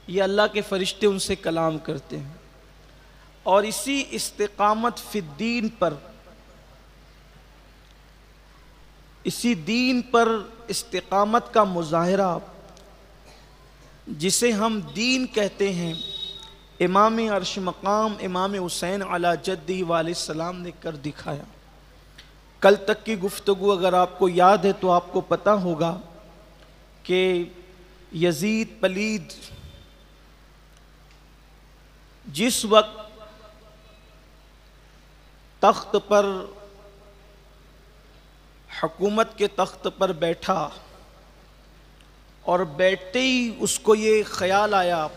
یہ اللہ کے فرشتے ان سے کلام کرتے ہیں، اور اسی استقامت فی الدین پر، اسی دین پر استقامت کا مظاہرہ جسے ہم دین کہتے ہیں، امام عرش مقام امام حسین علی جدہ علیہ السلام نے کر دکھایا۔ کل تک کی گفتگو اگر آپ کو یاد ہے تو آپ کو پتہ ہوگا کہ یزید پلید جس وقت تخت پر، حکومت کے تخت پر بیٹھا، اور بیٹھتے ہی اس کو یہ خیال آیا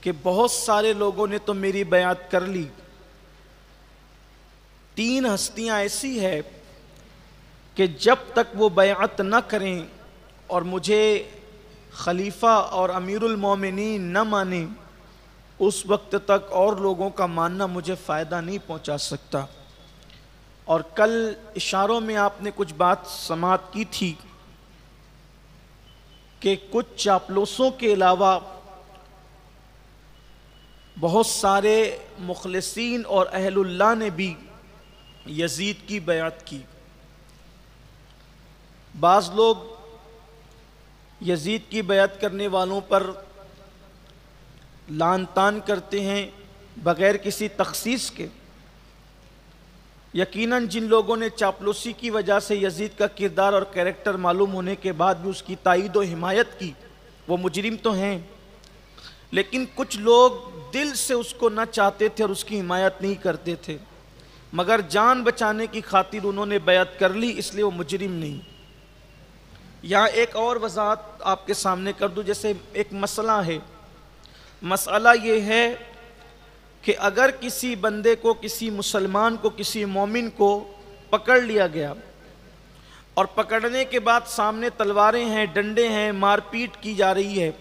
کہ بہت سارے لوگوں نے تو میری بیعت کر لی، 3 ہستیاں ایسی ہے کہ جب تک وہ بیعت نہ کریں اور مجھے خلیفہ اور امیر المومنین نہ مانیں، اس وقت تک اور لوگوں کا ماننا مجھے فائدہ نہیں پہنچا سکتا۔ اور کل اشاروں میں آپ نے کچھ بات سماعت کی تھی کہ کچھ چاپلوسوں کے علاوہ بہت سارے مخلصین اور اہل اللہ نے بھی یزید کی بیعت کی۔ بعض لوگ یزید کی بیعت کرنے والوں پر لعن طعن کرتے ہیں بغیر کسی تخصیص کے۔ یقیناً جن لوگوں نے چاپلوسی کی وجہ سے یزید کا کردار اور کریکٹر معلوم ہونے کے بعد بھی اس کی تائید و حمایت کی، وہ مجرم تو ہیں، لیکن کچھ لوگ دل سے اس کو نہ چاہتے تھے اور اس کی حمایت نہیں کرتے تھے، مگر جان بچانے کی خاطر انہوں نے بیعت کر لی، اس لیے وہ مجرم نہیں۔ یہاں ایک اور وضاحت آپ کے سامنے کر دوں، جیسے ایک مسئلہ ہے، مسئلہ یہ ہے کہ اگر کسی بندے کو، کسی مسلمان کو، کسی مومن کو پکڑ لیا گیا اور پکڑنے کے بعد سامنے تلواریں ہیں، ڈنڈے ہیں، مار پیٹ کی جا رہی ہے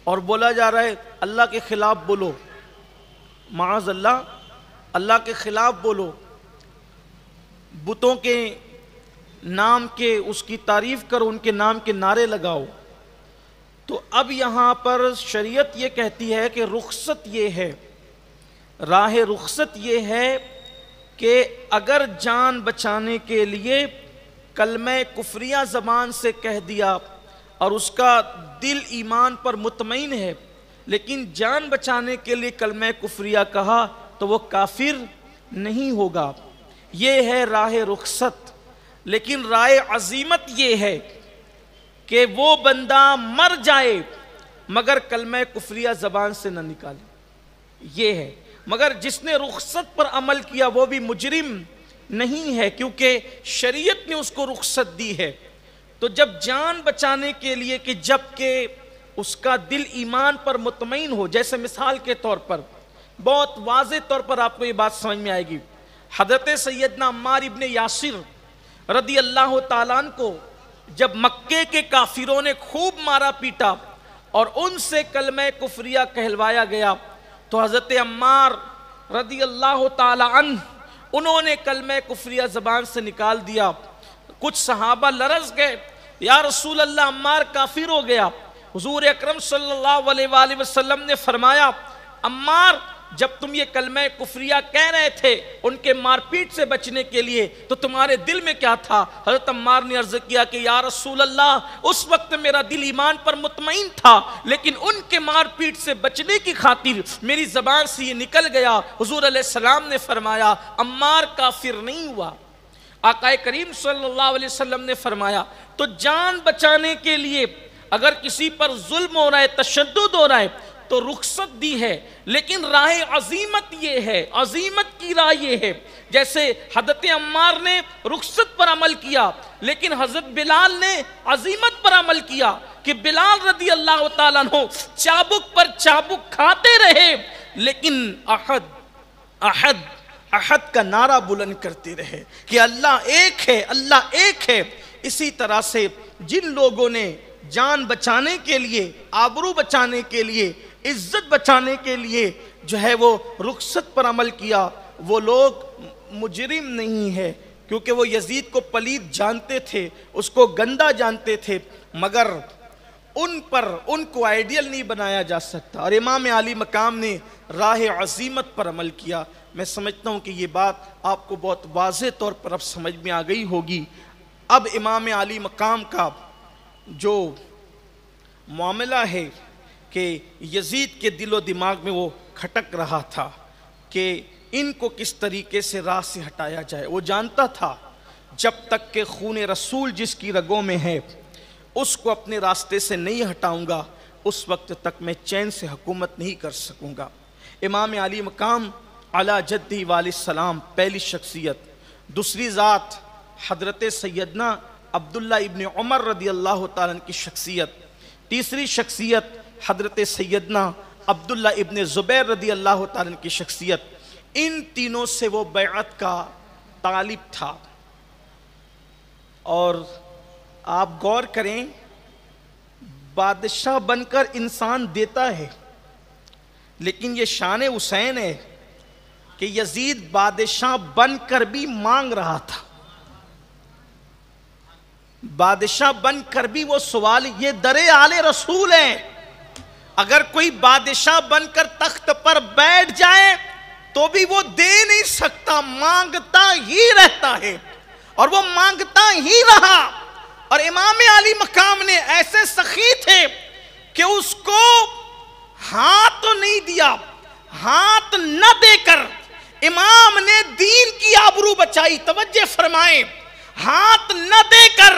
اور بولا جا رہا ہے اللہ کے خلاف بولو، معاذ اللہ، اللہ کے خلاف بولو، بتوں کے نام کے اس کی تعریف کرو، ان کے نام کے نعرے لگاؤ، تو اب یہاں پر شریعت یہ کہتی ہے کہ رخصت یہ ہے، راہ رخصت یہ ہے کہ اگر جان بچانے کے لیے کلمہ کفریہ زبان سے کہہ دیا اور اس کا دل ایمان پر مطمئن ہے، لیکن جان بچانے کے لیے کلمہ کفریہ کہا تو وہ کافر نہیں ہوگا، یہ ہے راہ رخصت۔ لیکن راہ عزیمت یہ ہے کہ وہ بندہ مر جائے مگر کلمہ کفریہ زبان سے نہ نکالے، یہ ہے۔ مگر جس نے رخصت پر عمل کیا وہ بھی مجرم نہیں ہے، کیونکہ شریعت نے اس کو رخصت دی ہے۔ تو جب جان بچانے کے لیے کہ جب کہ اس کا دل ایمان پر مطمئن ہو، جیسے مثال کے طور پر بہت واضح طور پر آپ کو یہ بات سمجھ میں آئے گی، حضرت سیدنا عمار ابن یاسر رضی اللہ تعالیٰ عنہ کو جب مکے کے کافروں نے خوب مارا پیٹا اور ان سے کلمہ کفریہ کہلوایا گیا، تو حضرت عمار رضی اللہ تعالیٰ عنہ انہوں نے کلمہ کفریہ زبان سے نکال دیا۔ کچھ صحابہ لرز گئے، یا رسول اللہ عمار کافر ہو گیا۔ حضور اکرم صلی اللہ علیہ وآلہ وسلم نے فرمایا، عمار جب تم یہ کلمہ کفریہ کہہ رہے تھے ان کے مار پیٹ سے بچنے کے لیے تو تمہارے دل میں کیا تھا؟ حضرت عمار نے عرض کیا کہ یا رسول اللہ اس وقت میرا دل ایمان پر مطمئن تھا، لیکن ان کے مار پیٹ سے بچنے کی خاطر میری زبان سے یہ نکل گیا۔ حضور علیہ السلام نے فرمایا عمار کافر نہیں ہوا۔ آقا کریم صلی اللہ علیہ وسلم نے فرمایا تو جان بچانے کے لیے اگر کسی پر ظلم ہو رہا ہے، تشدد ہو رہا ہے تو رخصت دی ہے، لیکن راہ عزیمت یہ ہے، عزیمت کی راہ یہ ہے۔ جیسے حضرت عمار نے رخصت پر عمل کیا، لیکن حضرت بلال نے عزیمت پر عمل کیا کہ بلال رضی اللہ تعالیٰ عنہ چابک پر چابک کھاتے رہے، لیکن احد احد احد کا نعرہ بلند کرتے رہے کہ اللہ ایک ہے، اللہ ایک ہے۔ اسی طرح سے جن لوگوں نے جان بچانے کے لیے، آبرو بچانے کے لیے، عزت بچانے کے لیے جو ہے وہ رخصت پر عمل کیا، وہ لوگ مجرم نہیں ہے، کیونکہ وہ یزید کو پلید جانتے تھے، اس کو گندا جانتے تھے، مگر ان پر ان کو آئیڈیل نہیں بنایا جا سکتا، اور امام عالی مقام نے راہ عزیمت پر عمل کیا۔ میں سمجھتا ہوں کہ یہ بات آپ کو بہت واضح طور پر اب سمجھ میں آ گئی ہوگی۔ اب امام عالی مقام کا جو معاملہ ہے کہ یزید کے دل و دماغ میں وہ کھٹک رہا تھا کہ ان کو کس طریقے سے راہ سے ہٹایا جائے۔ وہ جانتا تھا جب تک کہ خون رسول جس کی رگوں میں ہے اس کو اپنے راستے سے نہیں ہٹاؤں گا، اس وقت تک میں چین سے حکومت نہیں کر سکوں گا۔ امام علی مقام علی جدی علیہ السلام پہلی شخصیت، دوسری ذات حضرت سیدنا عبداللہ ابن عمر رضی اللہ تعالیٰ عنہ کی شخصیت، تیسری شخصیت حضرت سیدنا عبداللہ ابن زبیر رضی اللہ تعالیٰ عنہ کی شخصیت۔ ان تینوں سے وہ بیعت کا طالب تھا۔ اور آپ غور کریں، بادشاہ بن کر انسان دیتا ہے، لیکن یہ شان حسین ہے کہ یزید بادشاہ بن کر بھی مانگ رہا تھا۔ بادشاہ بن کر بھی وہ سوال، یہ در آل رسول ہے، اگر کوئی بادشاہ بن کر تخت پر بیٹھ جائے تو بھی وہ دے نہیں سکتا، مانگتا ہی رہتا ہے، اور وہ مانگتا ہی رہا۔ اور امام علی مقام نے ایسے سخی تھے کہ اس کو ہاتھ تو نہیں دیا، ہاتھ نہ دے کر امام نے دین کی آبرو بچائی۔ توجہ فرمائیں، ہاتھ نہ دے کر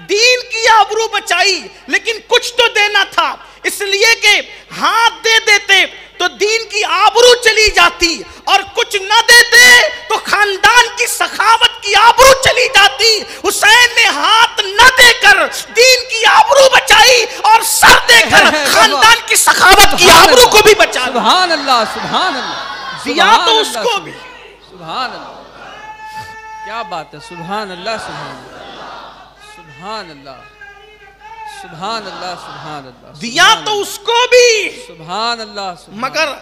دین کی آبرو بچائی، لیکن کچھ تو دینا تھا، اس لیے کہ ہاتھ دے دیتے تو دین کی آبرو چلی جاتی، اور کچھ نہ دیتے تو خاندان کی سخاوت کی آبرو چلی جاتی۔ حسین نے ہاتھ نہ دے کر دین کی آبرو بچائی اور سر دے کر خاندان کی سخاوت کی آبرو کو بھی بچا۔ سبحان اللہ، سبحان اللہ، دیا تو اس کو بھی، سبحان اللہ، کیا بات ہے، سبحان اللہ، سبحان اللہ، سبحان اللہ، سبحان اللہ، سبحان اللہ، دیا تو اس کو بھی، سبحان اللہ، مگر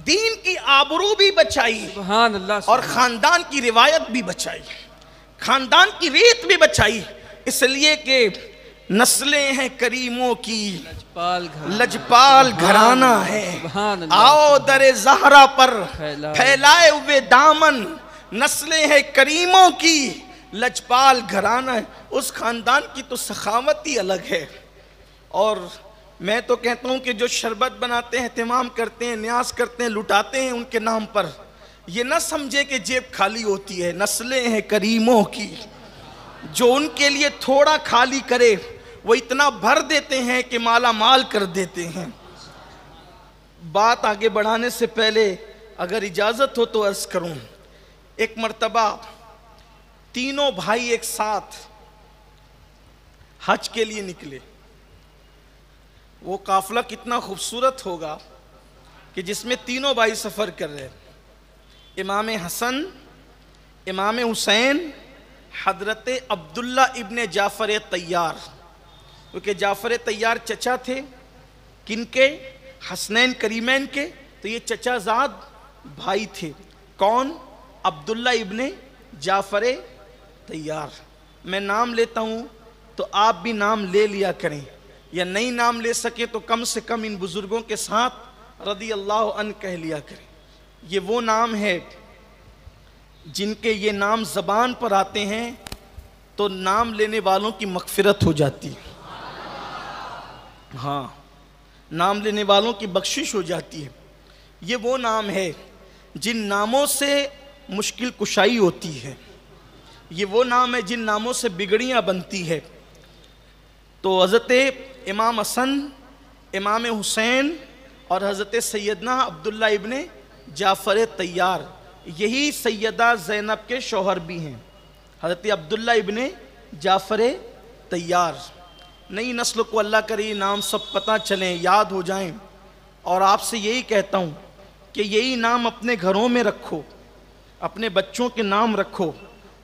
دین کی آبرو بھی بچائی، سبحان اللہ، اور خاندان کی روایت بھی بچائی، خاندان کی ریت بھی بچائی، اس لیے کہ نسلیں ہیں کریموں کی، لجپال گھرانہ ہے، آؤ در زہرہ پر پھیلائے ہوئے دامن، نسلیں ہیں کریموں کی، لجپال گھرانہ ہے۔ اس خاندان کی تو سخاوت ہی الگ ہے۔ اور میں تو کہتا ہوں کہ جو شربت بناتے ہیں، اہتمام کرتے ہیں، نیاز کرتے ہیں، لٹاتے ہیں ان کے نام پر، یہ نہ سمجھے کہ جیب خالی ہوتی ہے۔ نسلیں ہیں کریموں کی، جو ان کے لیے تھوڑا خالی کرے وہ اتنا بھر دیتے ہیں کہ مالا مال کر دیتے ہیں۔ بات آگے بڑھانے سے پہلے اگر اجازت ہو تو عرض کروں، ایک مرتبہ تینوں بھائی ایک ساتھ حج کے لیے نکلے۔ وہ قافلہ کتنا خوبصورت ہوگا کہ جس میں تینوں بھائی سفر کر رہے، امام حسن، امام حسین، حضرت عبداللہ ابن جعفر طیار، کیونکہ جعفر طیار چچا تھے کن کے؟ حسنین کریمین کے، تو یہ چچا زاد بھائی تھے۔ کون؟ عبداللہ ابن جعفر طیار۔ میں نام لیتا ہوں تو آپ بھی نام لے لیا کریں، یا نہیں نام لے سکے تو کم سے کم ان بزرگوں کے ساتھ رضی اللہ عنہ کہہ لیا کریں۔ یہ وہ نام ہے جن کے یہ نام زبان پر آتے ہیں تو نام لینے والوں کی مغفرت ہو جاتی ہے، ہاں، نام لینے والوں کی بخشش ہو جاتی ہے۔ یہ وہ نام ہے جن ناموں سے مشکل کشائی ہوتی ہے، یہ وہ نام ہے جن ناموں سے بگڑیاں بنتی ہے۔ تو حضرت امام حسن، امام حسین اور حضرت سیدنا عبداللہ ابن جعفر طیار، یہی سیدہ زینب کے شوہر بھی ہیں، حضرت عبداللہ ابن جعفر طیار۔ نئی نسل کو اللہ کرے نام سب پتہ چلیں، یاد ہو جائیں، اور آپ سے یہی کہتا ہوں کہ یہی نام اپنے گھروں میں رکھو، اپنے بچوں کے نام رکھو،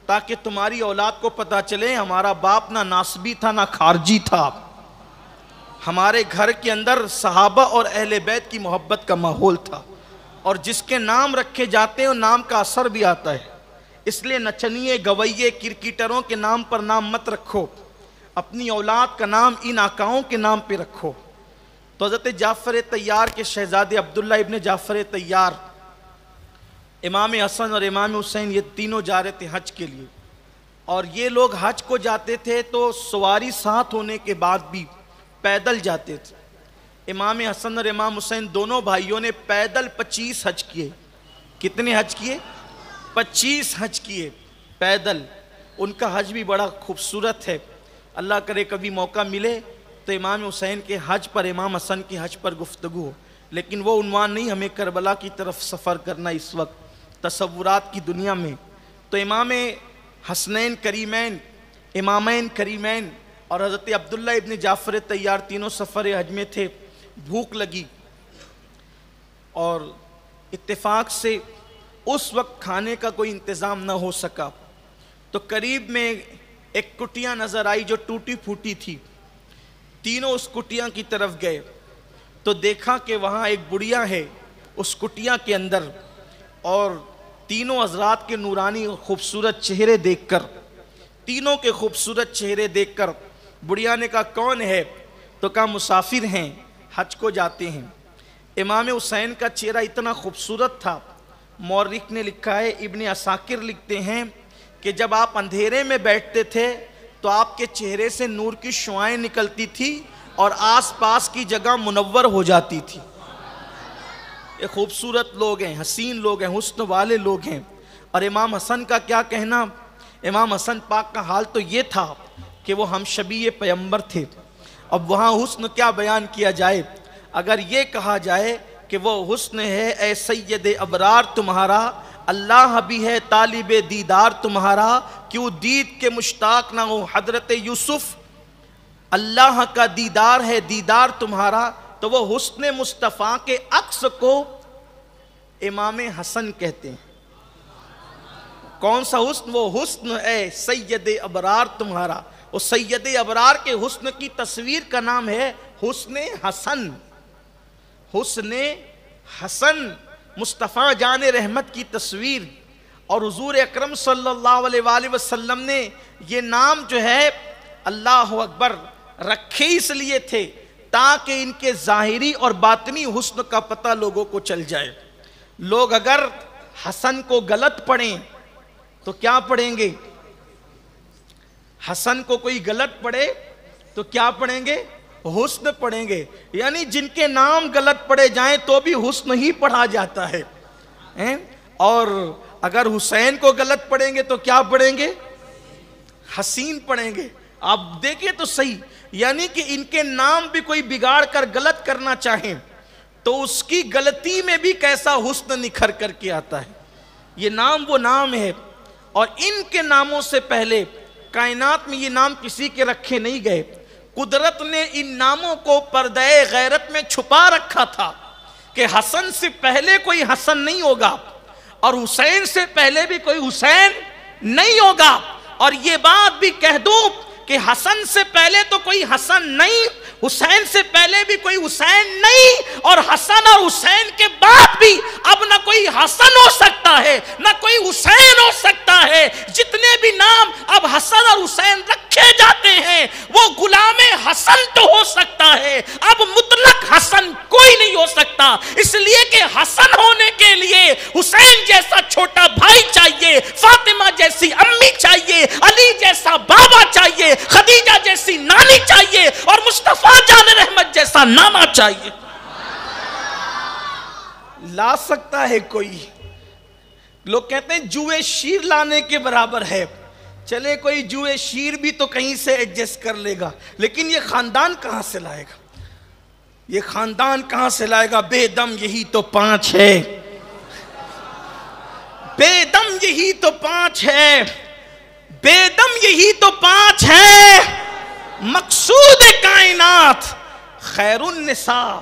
تاکہ تمہاری اولاد کو پتہ چلے ہمارا باپ نہ ناسبی تھا نہ خارجی تھا، ہمارے گھر کے اندر صحابہ اور اہل بیت کی محبت کا ماحول تھا۔ اور جس کے نام رکھے جاتے ہیں نام کا اثر بھی آتا ہے، اس لیے نچنیے، گویے، کرکٹروں کے نام پر نام مت رکھو، اپنی اولاد کا نام ان آقاؤں کے نام پہ رکھو. تو حضرت جعفر طیار کے شہزادے عبداللہ ابن جعفر طیار، امام حسن اور امام حسین، یہ تینوں جا رہے تھے حج کے لیے. اور یہ لوگ حج کو جاتے تھے تو سواری ساتھ ہونے کے بعد بھی پیدل جاتے تھے. امام حسن اور امام حسین دونوں بھائیوں نے پیدل 25 حج کیے. کتنے حج کیے؟ 25 حج کیے پیدل. ان کا حج بھی بڑا خوبصورت ہے. اللہ کرے کبھی موقع ملے تو امام حسین کے حج پر، امام حسن کے حج پر گفتگو ہو. لیکن وہ عنوان نہیں، ہمیں کربلا کی طرف سفر کرنا اس وقت تصورات کی دنیا میں. تو امام حسنین کریمین، امامین کریمین اور حضرت عبداللہ ابن جعفر طیار تینوں سفر حج میں تھے. بھوک لگی اور اتفاق سے اس وقت کھانے کا کوئی انتظام نہ ہو سکا. تو قریب میں ایک کٹیا نظر آئی جو ٹوٹی پھوٹی تھی. تینوں اس کٹیا کی طرف گئے تو دیکھا کہ وہاں ایک بڑھیا ہے اس کٹیا کے اندر. اور تینوں حضرات کے نورانی خوبصورت چہرے دیکھ کر، تینوں کے خوبصورت چہرے دیکھ کر بڑھیا نے کہا کون ہے؟ تو کہا مسافر ہیں، حج کو جاتے ہیں. امام حسین کا چہرہ اتنا خوبصورت تھا، مورخ نے لکھا ہے، ابن عساکر لکھتے ہیں کہ جب آپ اندھیرے میں بیٹھتے تھے تو آپ کے چہرے سے نور کی شعائیں نکلتی تھی اور آس پاس کی جگہ منور ہو جاتی تھی. یہ خوبصورت لوگ ہیں، حسین لوگ ہیں، حسن والے لوگ ہیں. اور امام حسن کا کیا کہنا؟ امام حسن پاک کا حال تو یہ تھا کہ وہ ہم شبیہ پیغمبر تھے. اب وہاں حسن کیا بیان کیا جائے؟ اگر یہ کہا جائے کہ وہ حسن ہے اے سید ابرار تمہارا، اللہ بھی ہے طالب دیدار تمہارا، کیوں دید کے مشتاق نہ ہو حضرت یوسف، اللہ کا دیدار ہے دیدار تمہارا. تو وہ حسن مصطفیٰ کے عکس کو امام حسن کہتے ہیں. کون سا حسن؟ وہ حسن اے سید ابرار تمہارا. وہ سید ابرار کے حسن کی تصویر کا نام ہے حسن حسن. حسن حسن مصطفیٰ جان رحمت کی تصویر. اور حضور اکرم صلی اللہ علیہ وآلہ وسلم نے یہ نام جو ہے اللہ اکبر رکھے اس لیے تھے تاکہ ان کے ظاہری اور باطنی حسن کا پتہ لوگوں کو چل جائے. لوگ اگر حسن کو غلط پڑھیں تو کیا پڑھیں گے؟ حسن کو کوئی غلط پڑھے تو کیا پڑھیں گے؟ حسن پڑھیں گے. یعنی جن کے نام غلط پڑھے جائیں تو بھی حسن ہی پڑھا جاتا ہے. اور اگر حسین کو غلط پڑھیں گے تو کیا پڑھیں گے؟ حسین پڑھیں گے. آپ دیکھیں تو صحیح، یعنی کہ ان کے نام بھی کوئی بگاڑ کر غلط کرنا چاہیں تو اس کی غلطی میں بھی کیسا حسن نکھر کر کے آتا ہے. یہ نام وہ نام ہے. اور ان کے ناموں سے پہلے کائنات میں یہ نام کسی کے رکھے نہیں گئے. قدرت نے ان ناموں کو پردہ غیرت میں چھپا رکھا تھا کہ حسن سے پہلے کوئی حسن نہیں ہوگا اور حسین سے پہلے بھی کوئی حسین نہیں ہوگا. اور یہ بات بھی کہہ دوں کہ حسن سے پہلے تو کوئی حسن نہیں، حسین سے پہلے بھی کوئی حسین نہیں، اور حسن اور حسین کے بعد بھی اب نہ کوئی حسن ہو سکتا ہے نہ کوئی حسین ہو سکتا ہے. جتنے بھی نام اب حسن اور حسین رکھے جاتے ہیں وہ غلام حسن تو ہو سکتا ہے، اب مطلق حسن کوئی نہیں ہو سکتا. اس لیے کہ حسن ہونے کے لیے حسین جیسا چھوٹا بھائی چاہیے، فاطمہ جیسی امی چاہیے، علی جیسا بابا چاہیے، خدیجہ جیسی نانی چاہیے اور مصطفیٰ جان رحمت جیسا نانا چاہیے. لا سکتا ہے کوئی؟ لوگ کہتے ہیں جوئے شیر لانے کے برابر ہے. چلے کوئی جوئے شیر بھی تو کہیں سے ایڈجسٹ کر لے گا، لیکن یہ خاندان کہاں سے لائے گا؟ یہ خاندان کہاں سے لائے گا؟ بے دم یہی تو 5 ہے، بے دم یہی تو 5 ہے، بے دم یہی تو 5 ہے. مقصود کائنات خیر النساء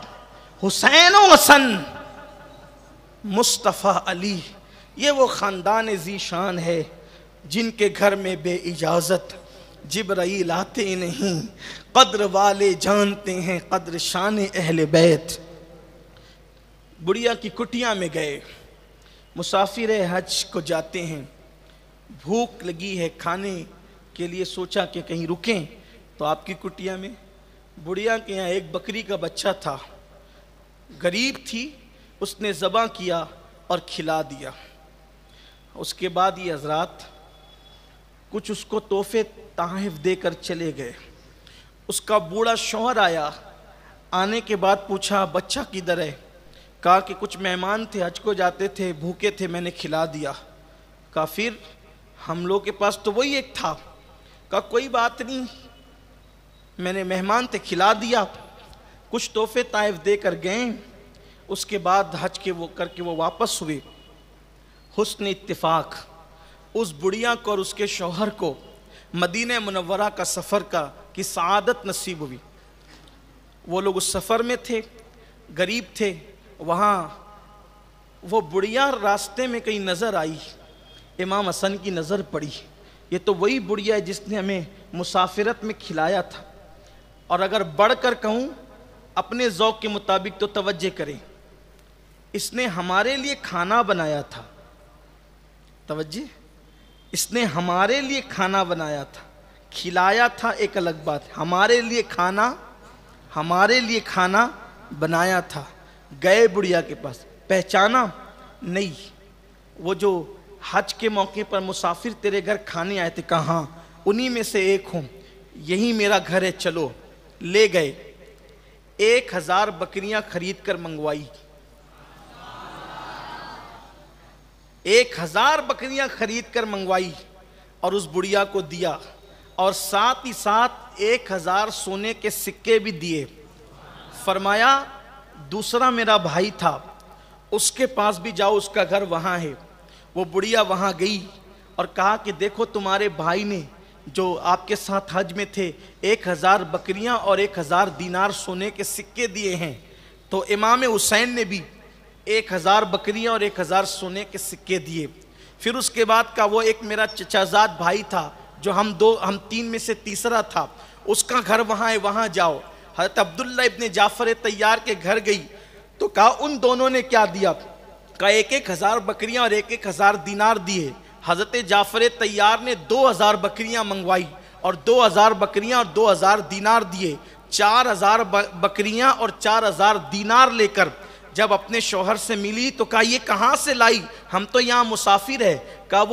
حسین و حسن مصطفیٰ علی. یہ وہ خاندان ذی شان ہے جن کے گھر میں بے اجازت جبرائیل آتے نہیں. قدر والے جانتے ہیں قدر شان اہل بیت. بڑھیا کی کٹیا میں گئے، مسافر حج کو جاتے ہیں، بھوک لگی ہے کھانے کے لیے، سوچا کہ کہیں رکیں تو آپ کی کٹیا میں بڑھیا کے یہاں ایک بکری کا بچہ تھا، غریب تھی، اس نے ذبح کیا اور کھلا دیا۔ اس کے بعد یہ حضرات کچھ اس کو تحفے تحائف دے کر چلے گئے۔ اس کا بوڑھا شوہر آیا، آنے کے بعد پوچھا بچہ کدھر ہے؟ کہا کہ کچھ مہمان تھے، حج کو جاتے تھے، بھوکے تھے، میں نے کھلا دیا۔ کہا پھر ہم لوگ کے پاس تو وہی ایک تھا۔ کہا کوئی بات نہیں، میں نے مہمان تھے کھلا دیا۔ کچھ تحفے تحائف دے کر گئے، اس کے بعد حج کے وہ کر کے وہ واپس ہوئے۔ حسن اتفاق اس بڑھیا کو اور اس کے شوہر کو مدینہ منورہ کا سفر کی سعادت نصیب ہوئی۔ وہ لوگ اس سفر میں تھے، غریب تھے، وہاں وہ بڑھیا راستے میں کہیں نظر آئی، امام حسن کی نظر پڑی، یہ تو وہی بڑھیا ہے جس نے ہمیں مسافرت میں کھلایا تھا۔ اور اگر بڑھ کر کہوں اپنے ذوق کے مطابق تو توجہ کریں، اس نے ہمارے لیے کھانا بنایا تھا۔ توجہ، اس نے ہمارے لیے کھانا بنایا تھا، کھلایا تھا ایک الگ بات، ہمارے لیے کھانا بنایا تھا۔ گئے بڑھیا کے پاس، پہچانا نہیں، وہ جو حج کے موقع پر مسافر تیرے گھر کھانے آئے تھے، کہاں؟ انہی میں سے ایک ہوں، یہی میرا گھر ہے، چلو۔ لے گئے، 1000 بکریاں خرید کر منگوائی، 1000 بکریاں خرید کر منگوائی اور اس بڑھیا کو دیا، اور ساتھ ہی ساتھ 1000 سونے کے سکے بھی دیے۔ فرمایا دوسرا میرا بھائی تھا، اس کے پاس بھی جاؤ، اس کا گھر وہاں ہے۔ وہ بڑھیا وہاں گئی اور کہا کہ دیکھو تمہارے بھائی نے جو آپ کے ساتھ حج میں تھے 1000 بکریاں اور 1000 دینار سونے کے سکے دیے ہیں۔ تو امام حسین نے بھی 1000 بکریاں اور 1000 سونے کے سکے دیے۔ پھر اس کے بعد کا وہ ایک میرا چچا زاد بھائی تھا جو ہم 3 میں سے تیسرا تھا، اس کا گھر وہاں ہے، وہاں جاؤ۔ حضرت عبداللہ ابن جعفر طیار کے گھر گئی تو کہا ان دونوں نے کیا دیا؟ کہا 1000 بکریاں اور 1000 دینار دیے۔ حضرت جعفر طیار نے 2000 بکریاں منگوائی اور 2000 بکریاں اور 2000 دینار دیے۔ 4000 بکریاں اور 4000 دینار لے کر جب اپنے شوہر سے ملی تو کہا یہ کہاں سے لائی؟ ہم تو یہاں مسافر ہے۔ کہا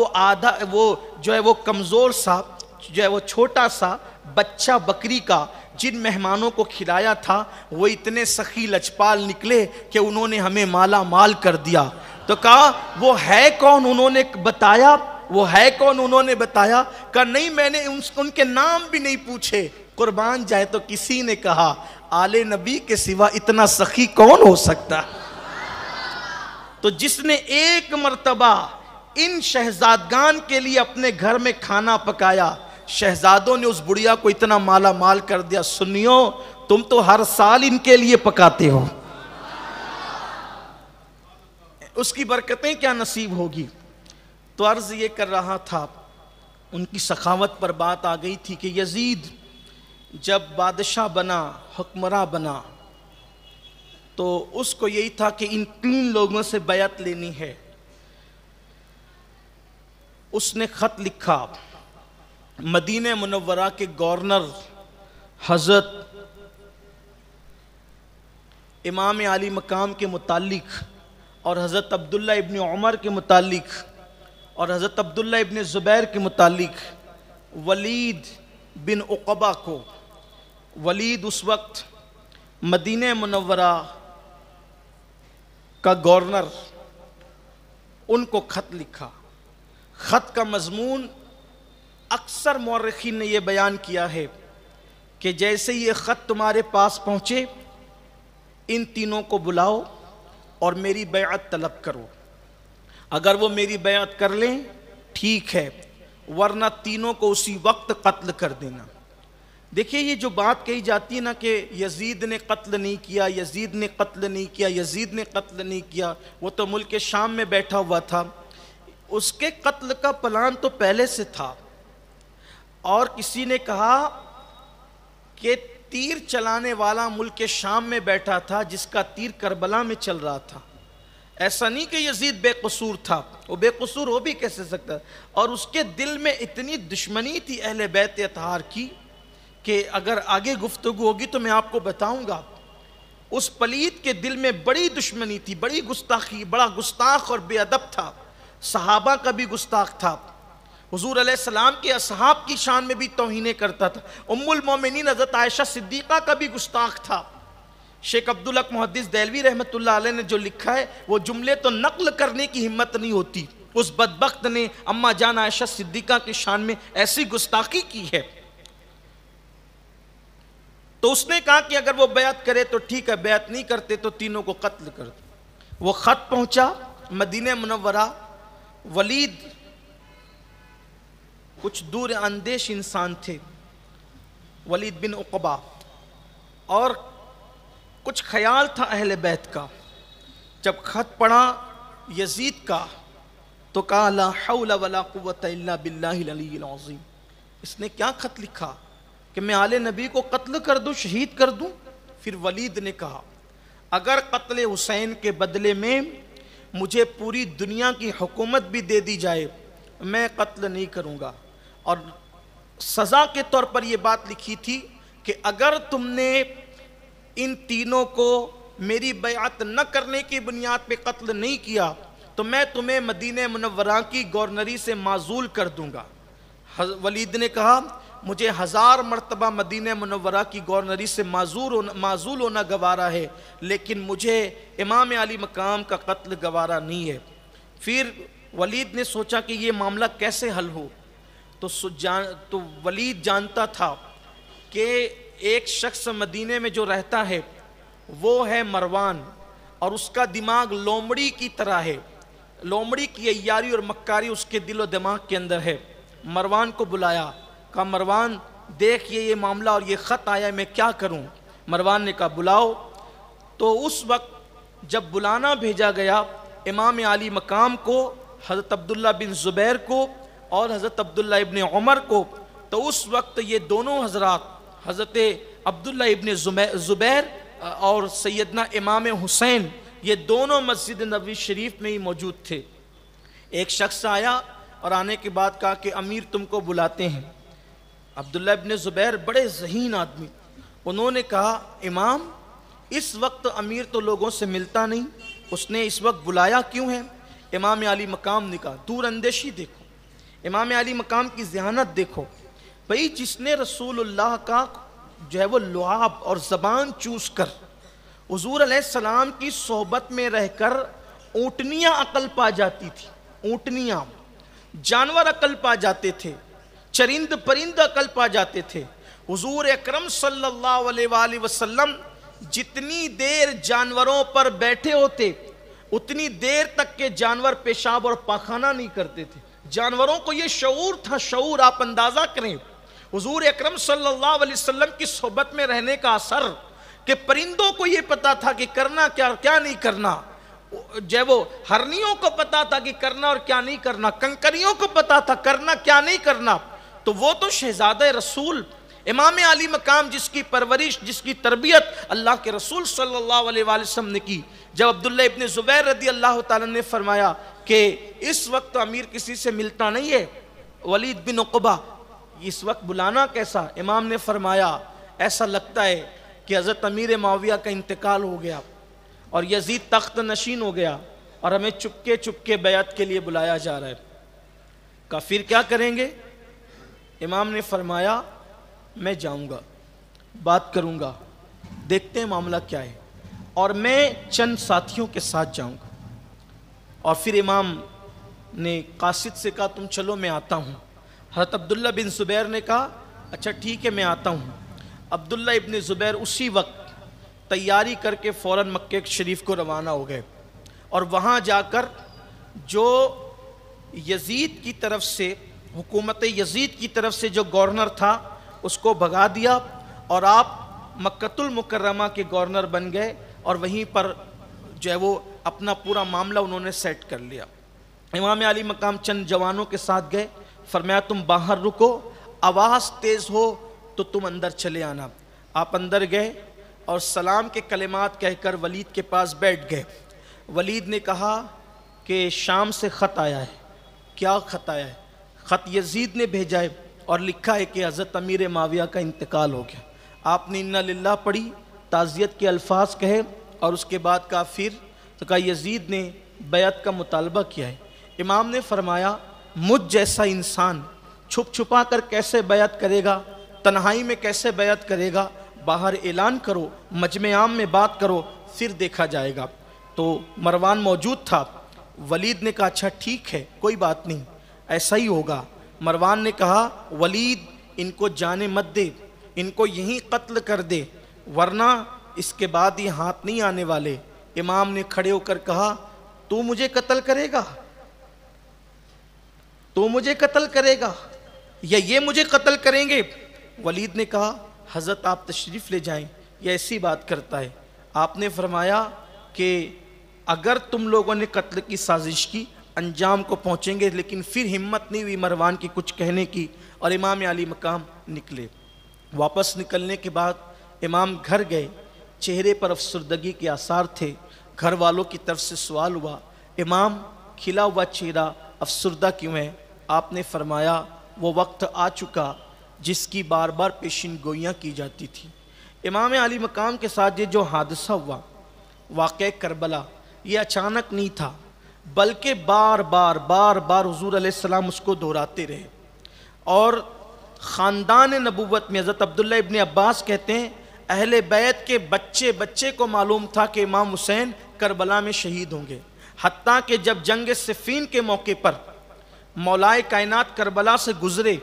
وہ جو ہے وہ کمزور سا، جو ہے وہ چھوٹا سا بچہ بکری کا جن مہمانوں کو کھلایا تھا وہ اتنے سخی لچپال نکلے کہ انہوں نے ہمیں مالا مال کر دیا۔ تو کہا وہ ہے کون؟ انہوں نے بتایا، وہ ہے کون؟ انہوں نے بتایا۔ کہا نہیں، میں نے ان کے نام بھی نہیں پوچھے، قربان جائے تو کسی نے کہا آل نبی کے سوا اتنا سخی کون ہو سکتا؟ تو جس نے ایک مرتبہ ان شہزادگان کے لیے اپنے گھر میں کھانا پکایا، شہزادوں نے اس بڑھیا کو اتنا مالا مال کر دیا۔ سنیو، تم تو ہر سال ان کے لیے پکاتے ہو، اس کی برکتیں کیا نصیب ہوگی؟ تو عرض یہ کر رہا تھا، ان کی سخاوت پر بات آ گئی تھی کہ یزید جب بادشاہ بنا، حکمراں بنا، تو اس کو یہی تھا کہ ان 3 لوگوں سے بیعت لینی ہے۔ اس نے خط لکھا مدینہ منورہ کے گورنر حضرت امام علی مقام کے متعلق اور حضرت عبداللہ ابن عمر کے متعلق اور حضرت عبداللہ ابن زبیر کے متعلق ولید بن عقبہ کو، ولید اس وقت مدینہ منورہ کا گورنر، ان کو خط لکھا۔ خط کا مضمون اکثر مورخین نے یہ بیان کیا ہے کہ جیسے یہ خط تمہارے پاس پہنچے ان تینوں کو بلاؤ اور میری بیعت طلب کرو، اگر وہ میری بیعت کر لیں ٹھیک ہے، ورنہ تینوں کو اسی وقت قتل کر دینا۔ دیکھیے یہ جو بات کہی جاتی ہے نا کہ یزید نے قتل نہیں کیا، یزید نے قتل نہیں کیا، یزید نے قتل نہیں کیا، وہ تو ملک شام میں بیٹھا ہوا تھا، اس کے قتل کا پلان تو پہلے سے تھا۔ اور کسی نے کہا کہ تیر چلانے والا ملک شام میں بیٹھا تھا جس کا تیر کربلا میں چل رہا تھا، ایسا نہیں کہ یزید بے قصور تھا، وہ بے قصور ہو بھی کیسے سکتا ہے؟ اور اس کے دل میں اتنی دشمنی تھی اہل بیت اطہار کی کہ کہ اگر آگے گفتگو ہوگی تو میں آپ کو بتاؤں گا. اس پلید کے دل میں بڑی دشمنی تھی، بڑی گستاخی، بڑا گستاخ اور بے ادب تھا. صحابہ کا بھی گستاخ تھا، حضور علیہ السلام کے اصحاب کی شان میں بھی توہینیں کرتا تھا. ام المومنین حضرت عائشہ صدیقہ کا بھی گستاخ تھا. شیخ عبدالحق محدث دہلوی رحمۃ اللہ علیہ نے جو لکھا ہے وہ جملے تو نقل کرنے کی ہمت نہیں ہوتی. اس بدبخت نے اماں جان عائشہ صدیقہ کی شان میں ایسی گستاخی کی ہے. تو اس نے کہا کہ اگر وہ بیعت کرے تو ٹھیک ہے، بیعت نہیں کرتے تو تینوں کو قتل کر دو. وہ خط پہنچا مدینہ منورہ. ولید کچھ دور اندیش انسان تھے، ولید بن عقبہ، اور کچھ خیال تھا اہل بیت کا. جب خط پڑھا یزید کا تو کہا لا حول ولا قوت الا باللہ العلی العظیم. اس نے کیا خط لکھا کہ میں آل نبی کو قتل کر دوں، شہید کر دوں؟ پھر ولید نے کہا اگر قتل حسین کے بدلے میں مجھے پوری دنیا کی حکومت بھی دے دی جائے میں قتل نہیں کروں گا. اور سزا کے طور پر یہ بات لکھی تھی کہ اگر تم نے ان تینوں کو میری بیعت نہ کرنے کی بنیاد پہ قتل نہیں کیا تو میں تمہیں مدینہ منورہ کی گورنری سے معزول کر دوں گا. ولید نے کہا مجھے 1000 مرتبہ مدینہ منورہ کی گورنری سے معزول ہونا گوارا ہے، لیکن مجھے امام علی مقام کا قتل گوارا نہیں ہے. پھر ولید نے سوچا کہ یہ معاملہ کیسے حل ہو. تو ولید جانتا تھا کہ ایک شخص مدینے میں جو رہتا ہے وہ ہے مروان، اور اس کا دماغ لومڑی کی طرح ہے. لومڑی کی عیاری اور مکاری اس کے دل و دماغ کے اندر ہے. مروان کو بلایا، کہا مروان دیکھ یہ معاملہ اور یہ خط آیا ہے، میں کیا کروں؟ مروان نے کہا بلاؤ. تو اس وقت جب بلانا بھیجا گیا امام علی مقام کو، حضرت عبداللہ بن زبیر کو اور حضرت عبداللہ ابن عمر کو، تو اس وقت یہ دونوں حضرات حضرت عبداللہ ابن زبیر اور سیدنا امام حسین یہ دونوں مسجد نبوی شریف میں ہی موجود تھے. ایک شخص آیا اور آنے کے بعد کہا کہ امیر تم کو بلاتے ہیں. عبداللہ ابن زبیر بڑے ذہین آدمی، انہوں نے کہا امام اس وقت امیر تو لوگوں سے ملتا نہیں، اس نے اس وقت بلایا کیوں ہے؟ امام علی مقام نے کہا دور اندیشی دیکھو، امام علی مقام کی ذہانت دیکھو. بھئی جس نے رسول اللہ کا جو ہے وہ لعاب اور زبان چوس کر حضور علیہ السلام کی صحبت میں رہ کر اونٹنیاں عقل پا جاتی تھی، اونٹنیاں جانور عقل پا جاتے تھے، چرند پرند عقل پا جاتے تھے. حضور اکرم صلی اللہ علیہ وآلہ وسلم جتنی دیر جانوروں پر بیٹھے ہوتے اتنی دیر تک کے جانور پیشاب اور پاخانہ نہیں کرتے تھے. جانوروں کو یہ شعور تھا، شعور آپ اندازہ کریں حضور اکرم صلی اللہ علیہ وسلم کی صحبت میں رہنے کا اثر کہ پرندوں کو یہ پتا تھا کہ کرنا کیا نہیں کرنا. جو وہ ہرنیوں کو پتا تھا کہ کرنا اور کیا نہیں کرنا، کنکریوں کو پتا تھا کرنا کیا نہیں کرنا. تو وہ تو شہزادہ رسول امام علی مقام جس کی پرورش، جس کی تربیت اللہ کے رسول صلی اللہ علیہ وآلہ وسلم نے کی. جب عبداللہ ابن زبیر رضی اللہ تعالیٰ نے فرمایا کہ اس وقت امیر کسی سے ملتا نہیں ہے، ولید بن عقبہ اس وقت بلانا کیسا؟ امام نے فرمایا ایسا لگتا ہے کہ حضرت امیر معاویہ کا انتقال ہو گیا اور یزید تخت نشین ہو گیا اور ہمیں چپکے چپکے بیعت کے لیے بلایا جا رہا ہے. کہا پھر کیا کریں گے؟ امام نے فرمایا میں جاؤں گا، بات کروں گا، دیکھتے ہیں معاملہ کیا ہے، اور میں چند ساتھیوں کے ساتھ جاؤں گا. اور پھر امام نے قاصد سے کہا تم چلو میں آتا ہوں. حضرت عبداللہ بن زبیر نے کہا اچھا ٹھیک ہے میں آتا ہوں. عبداللہ ابن زبیر اسی وقت تیاری کر کے فوراً مکہ شریف کو روانہ ہو گئے، اور وہاں جا کر جو یزید کی طرف سے، حکومت یزید کی طرف سے جو گورنر تھا اس کو بھگا دیا، اور آپ مکۃ المکرمہ کے گورنر بن گئے، اور وہیں پر جو ہے وہ اپنا پورا معاملہ انہوں نے سیٹ کر لیا. امام علی مقام چند جوانوں کے ساتھ گئے، فرمایا تم باہر رکو، آواز تیز ہو تو تم اندر چلے آنا. آپ اندر گئے اور سلام کے کلمات کہہ کر ولید کے پاس بیٹھ گئے. ولید نے کہا کہ شام سے خط آیا ہے. کیا خط آیا ہے؟ خط یزید نے بھیجا ہے اور لکھا ہے کہ حضرت امیر معاویہ کا انتقال ہو گیا. آپ نے انا للہ پڑھی, تعزیت کے الفاظ کہے, اور اس کے بعد کافر تو کہا یزید نے بیعت کا مطالبہ کیا ہے. امام نے فرمایا مجھ جیسا انسان چھپ چھپا کر کیسے بیعت کرے گا, تنہائی میں کیسے بیعت کرے گا, باہر اعلان کرو, مجمع عام میں بات کرو, پھر دیکھا جائے گا. تو مروان موجود تھا. ولید نے کہا اچھا ٹھیک ہے, کوئی بات نہیں, ایسا ہی ہوگا. مروان نے کہا ولید ان کو جانے مت دے, ان کو یہیں قتل کر دے, ورنہ اس کے بعد یہ ہاتھ نہیں آنے والے. امام نے کھڑے ہو کر کہا تو مجھے قتل کرے گا, تو مجھے قتل کرے گا یا یہ مجھے قتل کریں گے؟ ولید نے کہا حضرت آپ تشریف لے جائیں, یہ ایسی بات کرتا ہے. آپ نے فرمایا کہ اگر تم لوگوں نے قتل کی سازش کی انجام کو پہنچیں گے, لیکن پھر ہمت نہیں ہوئی مروان کی کچھ کہنے کی, اور امام علی مقام نکلے. واپس نکلنے کے بعد امام گھر گئے, چہرے پر افسردگی کے آثار تھے. گھر والوں کی طرف سے سوال ہوا امام کھلا ہوا چہرہ افسردہ کیوں ہے؟ آپ نے فرمایا وہ وقت آ چکا جس کی بار بار پیشین گوئیاں کی جاتی تھی. امام علی مقام کے ساتھ یہ جو حادثہ ہوا, واقعہ کربلا, یہ اچانک نہیں تھا, بلکہ بار بار حضور علیہ السلام اس کو دہراتے رہے. اور خاندان نبوت میں حضرت عبداللہ ابن عباس کہتے ہیں اہل بیت کے بچے کو معلوم تھا کہ امام حسین کربلا میں شہید ہوں گے. حتیٰ کہ جب جنگ صفین کے موقع پر مولائے کائنات کربلا سے گزرے,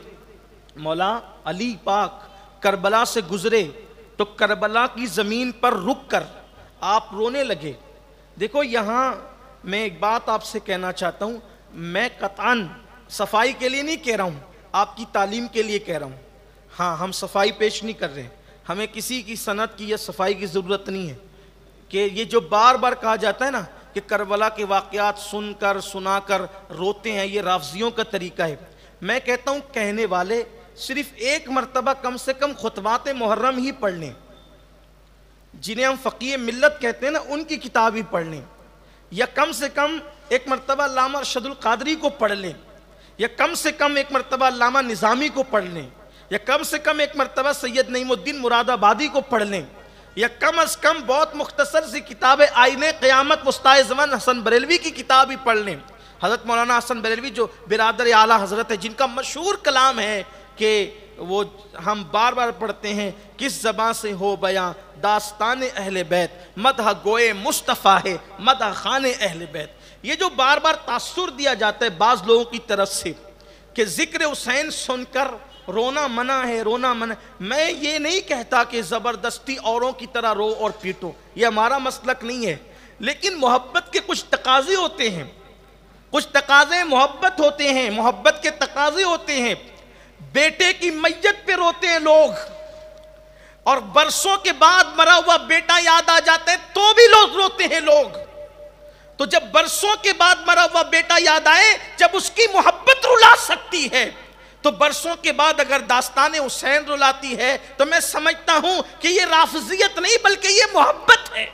مولا علی پاک کربلا سے گزرے, تو کربلا کی زمین پر رک کر آپ رونے لگے. دیکھو یہاں میں ایک بات آپ سے کہنا چاہتا ہوں, میں قطعاً صفائی کے لیے نہیں کہہ رہا ہوں, آپ کی تعلیم کے لیے کہہ رہا ہوں. ہاں ہم صفائی پیش نہیں کر رہے ہیں, ہمیں کسی کی صنعت کی یا صفائی کی ضرورت نہیں ہے. کہ یہ جو بار بار کہا جاتا ہے نا کہ کربلا کے واقعات سن کر سنا کر روتے ہیں, یہ رافضیوں کا طریقہ ہے. میں کہتا ہوں کہنے والے صرف ایک مرتبہ کم سے کم خطبات محرم ہی پڑھ لیں, جنہیں ہم فقیہ ملت کہتے ہیں نا, ان کی کتاب ہی پڑھ لیں, یا کم سے کم ایک مرتبہ علامہ ارشد القادری کو پڑھ لیں, یا کم سے کم ایک مرتبہ علامہ نظامی کو پڑھ لیں, یا کم سے کم ایک مرتبہ سید نعیم الدین مراد آبادی کو پڑھ لیں, یا کم از کم بہت مختصر سی کتاب آئین قیامت وسطائے زمان حسن بریلوی کی کتاب ہی پڑھ لیں. حضرت مولانا حسن بریلوی جو برادر اعلیٰ حضرت ہے, جن کا مشہور کلام ہے کہ وہ ہم بار بار پڑھتے ہیں, کس زبان سے ہو بیاں داستان اہل بیت, مدح گوئے مصطفیٰ ہے مدح خان اہل بیت. یہ جو بار بار تاثر دیا جاتا ہے بعض لوگوں کی طرف سے کہ ذکر حسین سن کر رونا منع ہے, رونا منع. میں یہ نہیں کہتا کہ زبردستی اوروں کی طرح رو اور پیٹو, یہ ہمارا مسلک نہیں ہے, لیکن محبت کے کچھ تقاضے ہوتے ہیں, کچھ تقاضے محبت ہوتے ہیں, محبت کے تقاضے ہوتے ہیں. بیٹے کی میت پہ روتے ہیں لوگ, اور برسوں کے بعد مرا ہوا بیٹا یاد آ جاتا ہے تو بھی لوگ روتے ہیں لوگ. تو جب برسوں کے بعد مرا ہوا بیٹا یاد آئے, جب اس کی محبت رلا سکتی ہے, تو برسوں کے بعد اگر داستان حسین رلاتی ہے تو میں سمجھتا ہوں کہ یہ رافضیت نہیں بلکہ یہ محبت ہے.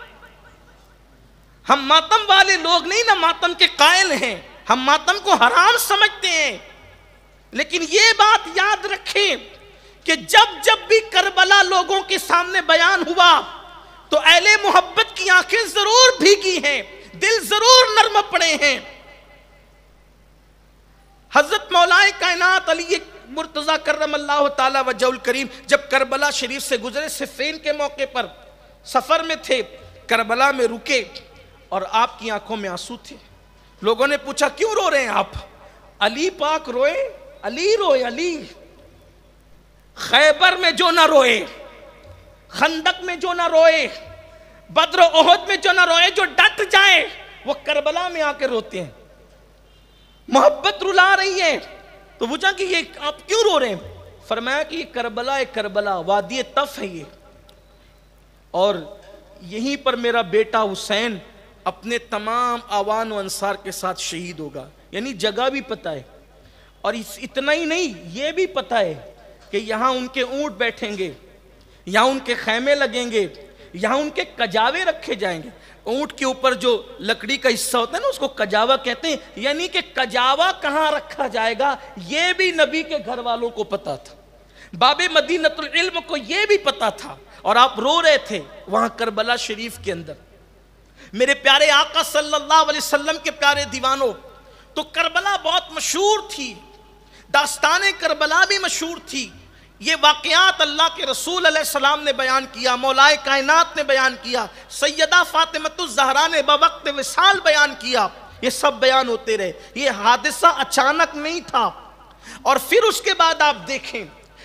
ہم ماتم والے لوگ نہیں نا, ماتم کے قائل ہیں, ہم ماتم کو حرام سمجھتے ہیں. لیکن یہ بات یاد رکھیں کہ جب بھی کربلا لوگوں کے سامنے بیان ہوا تو اہل محبت کی آنکھیں ضرور بھیگی ہیں, دل ضرور نرم پڑے ہیں. حضرت مولا کائنات علی مرتضیٰ کرم اللہ تعالی وجہ الکریم جب کربلا شریف سے گزرے, صفین کے موقع پر سفر میں تھے, کربلا میں رکے اور آپ کی آنکھوں میں آنسو تھے. لوگوں نے پوچھا کیوں رو رہے ہیں آپ؟ علی پاک روئے, علی روئے, علی. خیبر میں جو نہ روئے, خندق میں جو نہ روئے, بدر و احد میں جو نہ روئے, جو ڈٹ جائے وہ کربلا میں آ کے روتے ہیں. محبت رلا رہی ہے. تو پوچھا کہ یہ آپ کیوں رو رہے ہیں؟ فرمایا کہ یہ کربلا ہے, کربلا وادی طف ہے یہ, اور یہیں پر میرا بیٹا حسین اپنے تمام آوان و انصار کے ساتھ شہید ہوگا. یعنی جگہ بھی پتہ ہے, اور اتنا ہی نہیں, یہ بھی پتہ ہے کہ یہاں ان کے اونٹ بیٹھیں گے, یہاں ان کے خیمے لگیں گے, یہاں ان کے کجاوے رکھے جائیں گے. اونٹ کے اوپر جو لکڑی کا حصہ ہوتا ہے نا اس کو کجاوا کہتے ہیں، یعنی کہ کجاوا کہاں رکھا جائے گا یہ بھی نبی کے گھر والوں کو پتا تھا، باب مدینۃ العلم کو یہ بھی پتا تھا، اور آپ رو رہے تھے وہاں کربلا شریف کے اندر۔ میرے پیارے آقا صلی اللہ علیہ وسلم کے پیارے دیوانوں، تو کربلا بہت مشہور تھی، داستان کربلا بھی مشہور تھی، یہ واقعات اللہ کے رسول علیہ السلام نے بیان کیا، مولائے کائنات نے بیان کیا، سیدہ فاطمۃ الزہرا نے بوقت وصال بیان کیا، یہ سب بیان ہوتے رہے، یہ حادثہ اچانک نہیں تھا۔ اور پھر اس کے بعد آپ دیکھیں،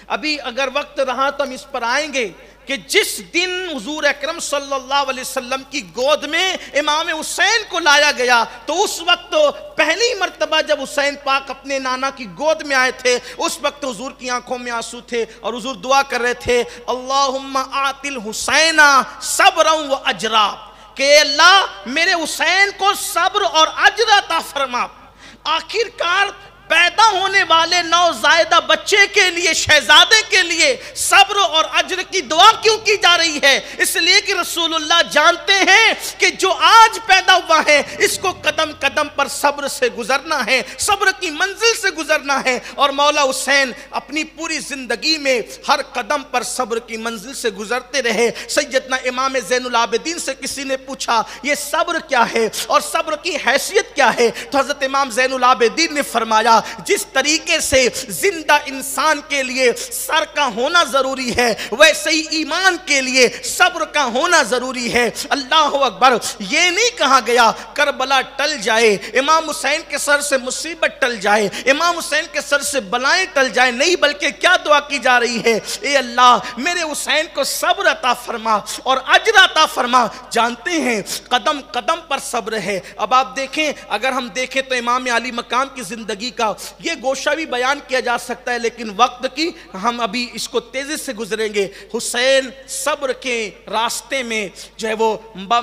ابھی اگر وقت رہا تو ہم اس پر آئیں گے کہ جس دن حضور اکرم صلی اللہ علیہ وسلم کی گود میں امام حسین کو لایا گیا، تو اس وقت پہلی مرتبہ جب حسین پاک اپنے نانا کی گود میں آئے تھے، اس وقت حضور کی آنکھوں میں آنسو تھے، اور حضور دعا کر رہے تھے اللہم آت الحسین صبرا و اجرا، کہ اللہ میرے حسین کو صبر اور اجر عطا فرما۔ آخرکار پیدا ہونے والے نوزائیدہ بچے کے لیے، شہزادے کے لیے صبر اور اجر کی دعا کیوں کی جا رہی ہے؟ اس لیے کہ رسول اللہ جانتے ہیں کہ جو آج پیدا ہوا ہے اس کو قدم قدم پر صبر سے گزرنا ہے، صبر کی منزل سے گزرنا ہے، اور مولا حسین اپنی پوری زندگی میں ہر قدم پر صبر کی منزل سے گزرتے رہے۔ سیدنا امام زین العابدین سے کسی نے پوچھا یہ صبر کیا ہے اور صبر کی حیثیت کیا ہے؟ تو حضرت امام زین العابدین نے فرمایا جس طریقے سے زندہ انسان کے لیے سر کا ہونا ضروری ہے، ویسے ہی ایمان کے لیے صبر کا ہونا ضروری ہے۔ اللہ اکبر، یہ نہیں کہا گیا کربلا ٹل جائے، امام حسین کے سر سے مصیبت ٹل جائے، امام حسین کے سر سے بلائیں ٹل جائیں، نہیں، بلکہ کیا دعا کی جا رہی ہے؟ اے اللہ میرے حسین کو صبر عطا فرما اور اجر عطا فرما۔ جانتے ہیں قدم قدم پر صبر ہے۔ اب آپ دیکھیں، اگر ہم دیکھیں تو امام علی مقام کی زندگی کا یہ گوشہ بھی بیان کیا جا سکتا ہے، لیکن وقت کی ہم ابھی اس کو تیزی سے گزریں گے۔ حسین صبر کے راستے میں جو ہے وہ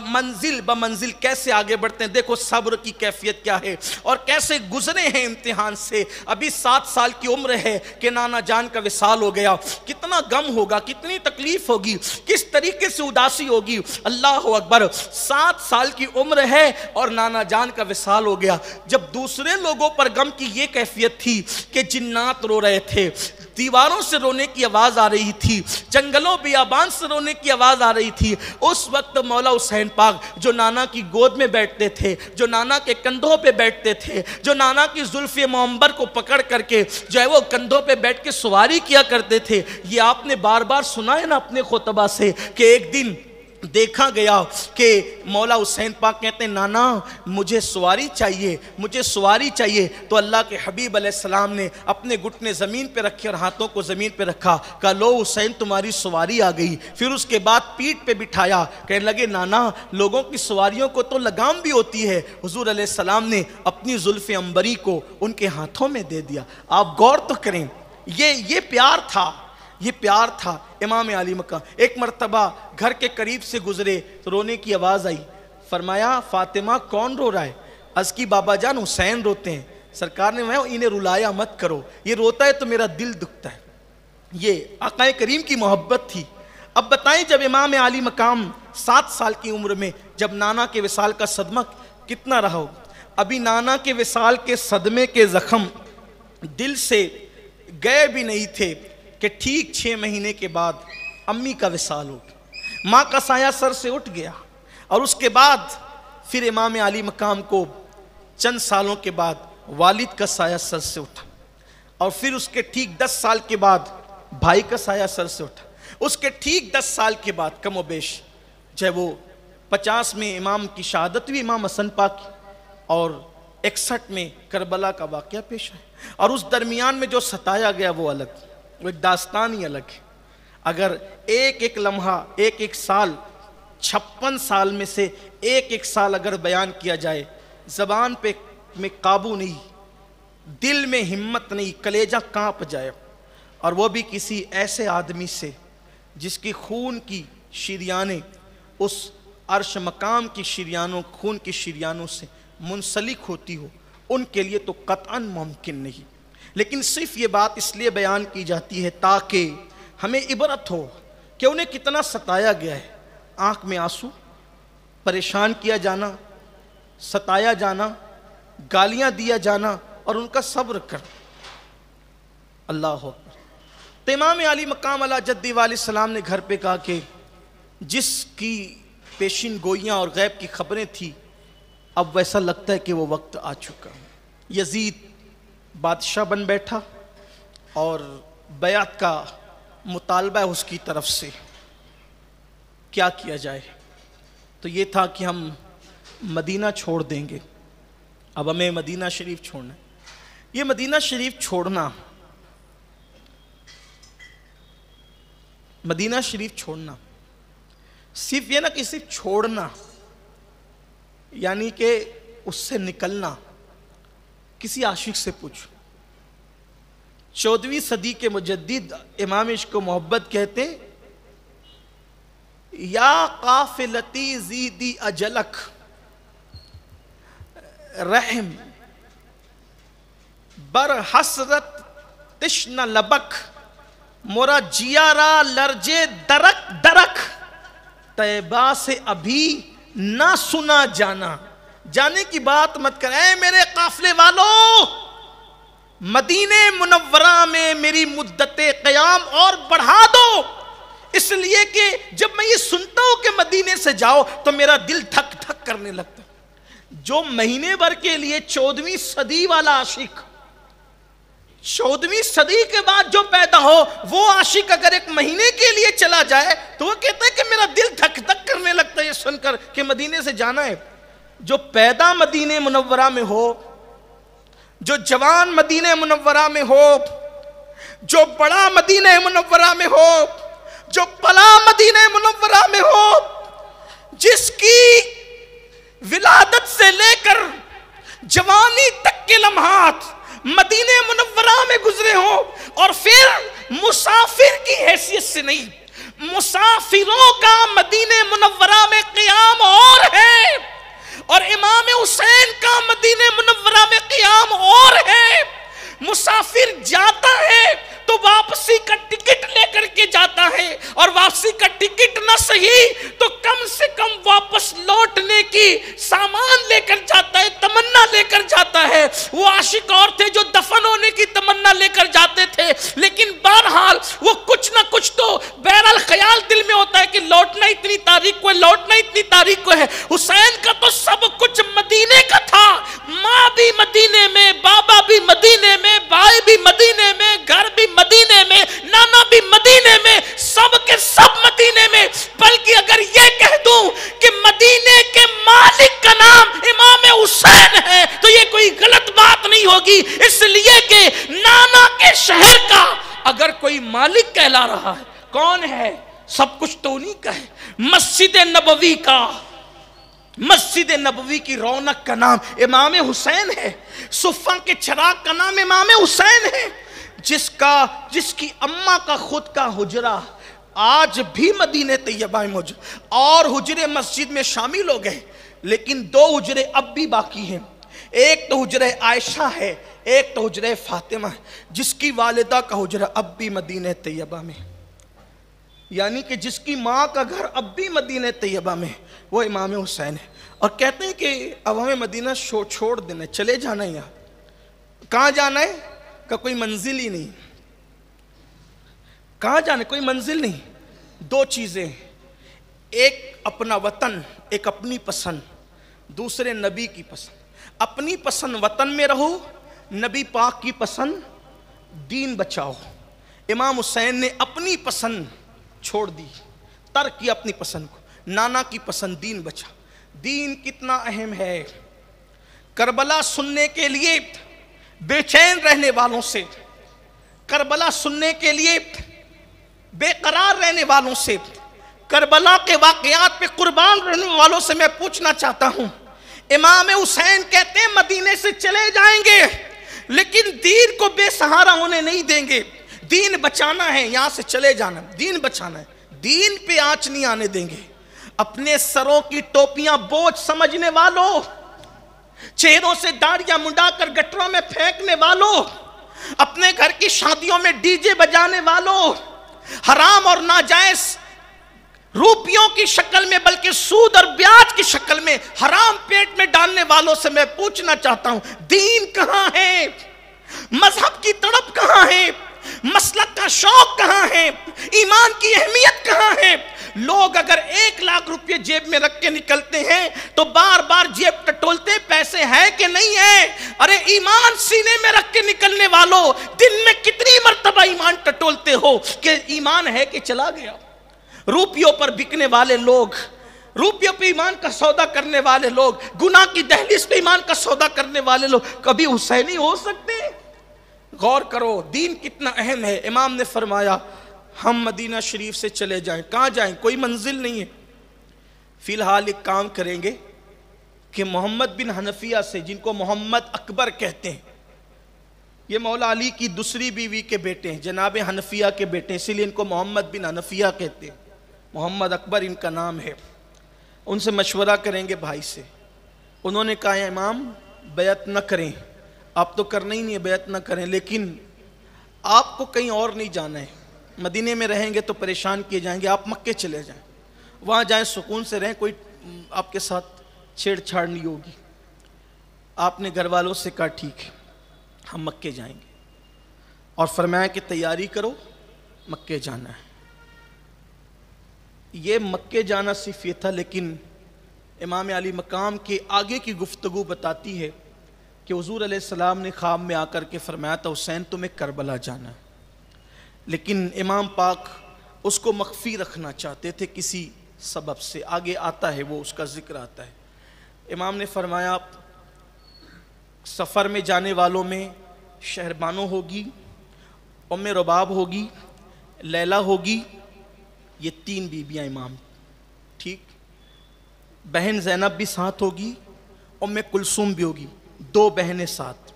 منزل بمنزل کیسے آگے بڑھتے ہیں، دیکھو صبر کی کیفیت کیا ہے اور کیسے گزرے ہیں امتحان سے۔ ابھی 7 سال کی عمر ہے کہ نانا جان کا وصال ہو گیا، کتنا غم ہوگا، کتنی تکلیف ہوگی، کس طریقے سے اداسی ہوگی۔ اللہ اکبر، 7 سال کی عمر ہے اور نانا جان کا وصال ہو گیا۔ جب دوسرے لوگوں پر غم کی یہ کیفیت تھی کہ جنات رو رہے تھے، دیواروں سے رونے کی آواز آ رہی تھی، جنگلوں بیابان سے رونے کی آواز آ رہی تھی، اس وقت مولا حسین پاک جو نانا کی گود میں بیٹھتے تھے، جو نانا کے کندھوں پہ بیٹھتے تھے، جو نانا کی زلف معمبر کو پکڑ کر کے جو ہے وہ کندھوں پہ بیٹھ کے سواری کیا کرتے تھے، یہ آپ نے بار بار سنا ہے نا اپنے خطبہ سے کہ ایک دن دیکھا گیا کہ مولا حسین پاک کہتے ہیں نانا مجھے سواری چاہیے، مجھے سواری چاہیے۔ تو اللہ کے حبیب علیہ السلام نے اپنے گھٹنے زمین پہ رکھے اور ہاتھوں کو زمین پہ رکھا، کہا لو حسین تمہاری سواری آ گئی۔ پھر اس کے بعد پیٹھ پہ بٹھایا، کہنے لگے نانا لوگوں کی سواریوں کو تو لگام بھی ہوتی ہے۔ حضور علیہ السلام نے اپنی زلف عنبری کو ان کے ہاتھوں میں دے دیا۔ آپ غور تو کریں، یہ پیار تھا، یہ پیار تھا امام علی مقام۔ ایک مرتبہ گھر کے قریب سے گزرے تو رونے کی آواز آئی، فرمایا فاطمہ کون رو رہا ہے؟ عرض کی بابا جان حسین روتے ہیں۔ سرکار نے فرمایا انہیں رلایا مت کرو، یہ روتا ہے تو میرا دل دکھتا ہے۔ یہ آقا کریم کی محبت تھی۔ اب بتائیں جب امام علی مقام 7 سال کی عمر میں جب نانا کے وصال کا صدمہ کتنا رہا ہو، ابھی نانا کے وصال کے صدمے کے زخم دل سے گئے بھی نہیں تھے کہ ٹھیک 6 مہینے کے بعد امی کا وصال ہو گیا، ماں کا سایہ سر سے اٹھ گیا، اور اس کے بعد پھر امام علی مقام کو چند سالوں کے بعد والد کا سایہ سر سے اٹھا، اور پھر اس کے ٹھیک 10 سال کے بعد بھائی کا سایہ سر سے اٹھا، اس کے ٹھیک 10 سال کے بعد کم و بیش جو ہے وہ 50 میں امام کی شہادت ہوئی امام حسن پاک کی، اور 61 میں کربلا کا واقعہ پیش آیا، اور اس درمیان میں جو ستایا گیا وہ الگ، وہ ایک داستان ہی الگ ہے۔ اگر ایک ایک لمحہ، ایک ایک سال، 56 سال میں سے ایک ایک سال اگر بیان کیا جائے، زبان پہ میں قابو نہیں، دل میں ہمت نہیں، کلیجہ کانپ جائے، اور وہ بھی کسی ایسے آدمی سے جس کی خون کی شریانیں اس عرش مقام کی شریانوں، خون کی شریانوں سے منسلک ہوتی ہو، ان کے لیے تو قطعاً ممکن نہیں۔ لیکن صرف یہ بات اس لیے بیان کی جاتی ہے تاکہ ہمیں عبرت ہو کہ انہیں کتنا ستایا گیا ہے۔ آنکھ میں آنسو، پریشان کیا جانا، ستایا جانا، گالیاں دیا جانا اور ان کا صبر کر. اللہ اکبر. تو امام علی مقام علی جدی علیہ السلام نے گھر پہ کہا کہ جس کی پیشین گوئیاں اور غیب کی خبریں تھیں اب ویسا لگتا ہے کہ وہ وقت آ چکا. یزید بادشاہ بن بیٹھا اور بیعت کا مطالبہ ہے اس کی طرف سے. کیا کیا جائے؟ تو یہ تھا کہ ہم مدینہ چھوڑ دیں گے. اب ہمیں مدینہ شریف چھوڑنا ہے. یہ مدینہ شریف چھوڑنا، مدینہ شریف چھوڑنا صرف یہ نہ کہ صرف چھوڑنا، یعنی کہ اس سے نکلنا. کسی عاشق سے پوچھ، 14ویں صدی کے مجدد امام عشق و محبت کہتے ہیں یا قافلتی زیدی اجلک رحم بر حسرت تشن لبک مورا جیارا لرجے درک درک طیبہ سے ابھی نہ سنا جانا. جانے کی بات مت کر. اے میرے قافلے والوں، مدینہ منورہ میں میری مدت قیام اور بڑھا دو، اس لیے کہ جب میں یہ سنتا ہوں کہ مدینے سے جاؤ تو میرا دل دھک دھک کرنے لگتا. جو مہینے بھر کے لیے 14ویں صدی والا عاشق، 14ویں صدی کے بعد جو پیدا ہو وہ عاشق اگر ایک مہینے کے لیے چلا جائے تو وہ کہتا ہے کہ میرا دل دھک دھک کرنے لگتا ہے یہ سن کر کہ مدینے سے جانا ہے. جو پیدا مدینہ منورہ میں ہو، جو جوان مدینہ منورہ میں ہو، جو بڑا مدینہ منورہ میں ہو، جو پلا مدینہ منورہ میں ہو، جس کی ولادت سے لے کر جوانی تک کے لمحات مدینہ منورہ میں گزرے ہوں، اور پھر مسافر کی حیثیت سے نہیں، مسافروں کا مدینہ منورہ میں قیام اور ہے، اور امام حسین کا مدینہ منورہ میں قیام اور ہے. مسافر جاتا ہے تو واپسی کا ٹکٹ لے کر کے جاتا ہے، اور واپسی کا ٹکٹ نہ صحیح تو کم سے کم واپس لوٹنے کی سامان لے کر جاتا ہے، تمنا لے کر جاتا ہے. وہ عاشق اور تھے جو دفن ہونے کی تمنا لے کر جاتے تھے، لیکن بہرحال وہ کچھ نہ کچھ تو بہرحال خیال دل میں ہوتا ہے کہ لوٹنا اتنی تاریخ کو ہے، لوٹنا اتنی تاریخ کو ہے. حسین کا تو سب کچھ مدینے کا تھا، ماں بھی مدینے میں، بابا بھی مدینے میں، بھائی بھی مدینے میں، گھر بھی مدینے میں، نانا بھی مدینے میں، سب کے سب مدینے میں. بلکہ اگر یہ کہہ دوں کہ مدینے کے مالک کا نام امام حسین ہے تو یہ کوئی غلط بات نہیں ہوگی، اس لیے کہ نانا کے شہر کا اگر کوئی مالک کہلا رہا ہے کون ہے؟ سب کچھ تو انہی کا ہے. مسجد نبوی کا، مسجد نبوی کی رونق کا نام امام حسین ہے، صفہ کے چراغ کا نام امام حسین ہے، جس کی اماں کا خود کا حجرہ آج بھی مدینہ طیبہ میں موجود، اور حجرے مسجد میں شامل ہو گئے، لیکن 2 حجرے اب بھی باقی ہیں. ایک تو حجرہ عائشہ ہے، ایک تو حجرہ فاطمہ ہے، جس کی والدہ کا حجرہ اب بھی مدینہ طیبہ میں، یعنی کہ جس کی ماں کا گھر اب بھی مدینہ طیبہ میں، وہ امام حسین ہے. اور کہتے ہیں کہ اب ہمیں مدینہ چھوڑ دینا ہے، چلے جانا ہے. یہاں کہاں جانا ہے؟ کہ کوئی منزل ہی نہیں. کہاں جانا ہے؟ کوئی منزل نہیں. 2 چیزیں، ایک اپنا وطن، ایک اپنی پسند، دوسرے نبی کی پسند. اپنی پسند وطن میں رہو، نبی پاک کی پسند دین بچاؤ. امام حسین نے اپنی پسند چھوڑ دی، ترک کی اپنی پسند کو. نانا کی پسند دین بچا. دین کتنا اہم ہے. کربلا سننے کے لیے بے چین رہنے والوں سے، کربلا سننے کے لیے بے قرار رہنے والوں سے، کربلا کے واقعات پہ قربان رہنے والوں سے میں پوچھنا چاہتا ہوں. امام حسین کہتے ہیں مدینے سے چلے جائیں گے لیکن دین کو بے سہارا ہونے نہیں دیں گے. دین بچانا ہے، یہاں سے چلے جانا، دین بچانا ہے، دین پہ آنچ نہیں آنے دیں گے. اپنے سروں کی ٹوپیاں بوجھ سمجھنے والوں، چہروں سے داڑیاں منڈا کر گٹروں میں پھینکنے والوں، اپنے گھر کی شادیوں میں ڈی جے بجانے والوں، حرام اور ناجائز روپیوں کی شکل میں بلکہ سود اور بیاج کی شکل میں حرام پیٹ میں ڈالنے والوں سے میں پوچھنا چاہتا ہوں، دین کہاں ہے؟ مذہب کی تڑپ کہاں ہے؟ مسلک کا شوق کہاں ہے؟ ایمان کی اہمیت کہاں ہے؟ لوگ اگر 1 لاکھ روپے جیب میں رکھ کے نکلتے ہیں تو بار بار جیب ٹٹولتے، پیسے ہیں کہ نہیں ہیں؟ ارے ایمان سینے میں رکھ کے نکلنے والوں، دن میں کتنی مرتبہ ایمان ٹٹولتے ہو کہ ایمان ہے کہ چلا گیا؟ روپیوں پر بکنے والے لوگ، روپیوں پہ ایمان کا سودا کرنے والے لوگ، گناہ کی دہلیز پہ ایمان کا سودا کرنے والے لوگ کبھی حسینی ہو سکتے؟ غور کرو دین کتنا اہم ہے۔ امام نے فرمایا ہم مدینہ شریف سے چلے جائیں، کہاں جائیں؟ کوئی منزل نہیں ہے، فی الحال ایک کام کریں گے کہ محمد بن حنفیہ سے، جن کو محمد اکبر کہتے ہیں، یہ مولا علی کی دوسری بیوی کے بیٹے ہیں، جناب حنفیہ کے بیٹے ہیں، اسی لیے ان کو محمد بن حنفیہ کہتے ہیں، محمد اکبر ان کا نام ہے۔ ان سے مشورہ کریں گے بھائی سے۔ انہوں نے کہا امام بیعت نہ کریں، آپ تو کرنا ہی نہیں ہے، بیعت نہ کریں، لیکن آپ کو کہیں اور نہیں جانا ہے، مدینے میں رہیں گے تو پریشان کیے جائیں گے، آپ مکے چلے جائیں، وہاں جائیں سکون سے رہیں، کوئی آپ کے ساتھ چھیڑ چھاڑ نہیں ہوگی۔ آپ نے گھر والوں سے کہا ٹھیک ہے ہم مکے جائیں گے، اور فرمایا کہ تیاری کرو مکے جانا ہے۔ یہ مکے جانا صرف یہ تھا، لیکن امام علی مقام کے آگے کی گفتگو بتاتی ہے کہ حضور علیہ السلام نے خواب میں آ کر کے فرمایا تھا حسین تمہیں کربلا جانا ہے، لیکن امام پاک اس کو مخفی رکھنا چاہتے تھے کسی سبب سے، آگے آتا ہے وہ، اس کا ذکر آتا ہے۔ امام نے فرمایا سفر میں جانے والوں میں شہربانو ہوگی، ام رباب ہوگی، لیلہ ہوگی، یہ 3 بیویاں امام، ٹھیک، بہن زینب بھی ساتھ ہوگی، ام کلثوم بھی ہوگی، 2 بہنیں ساتھ۔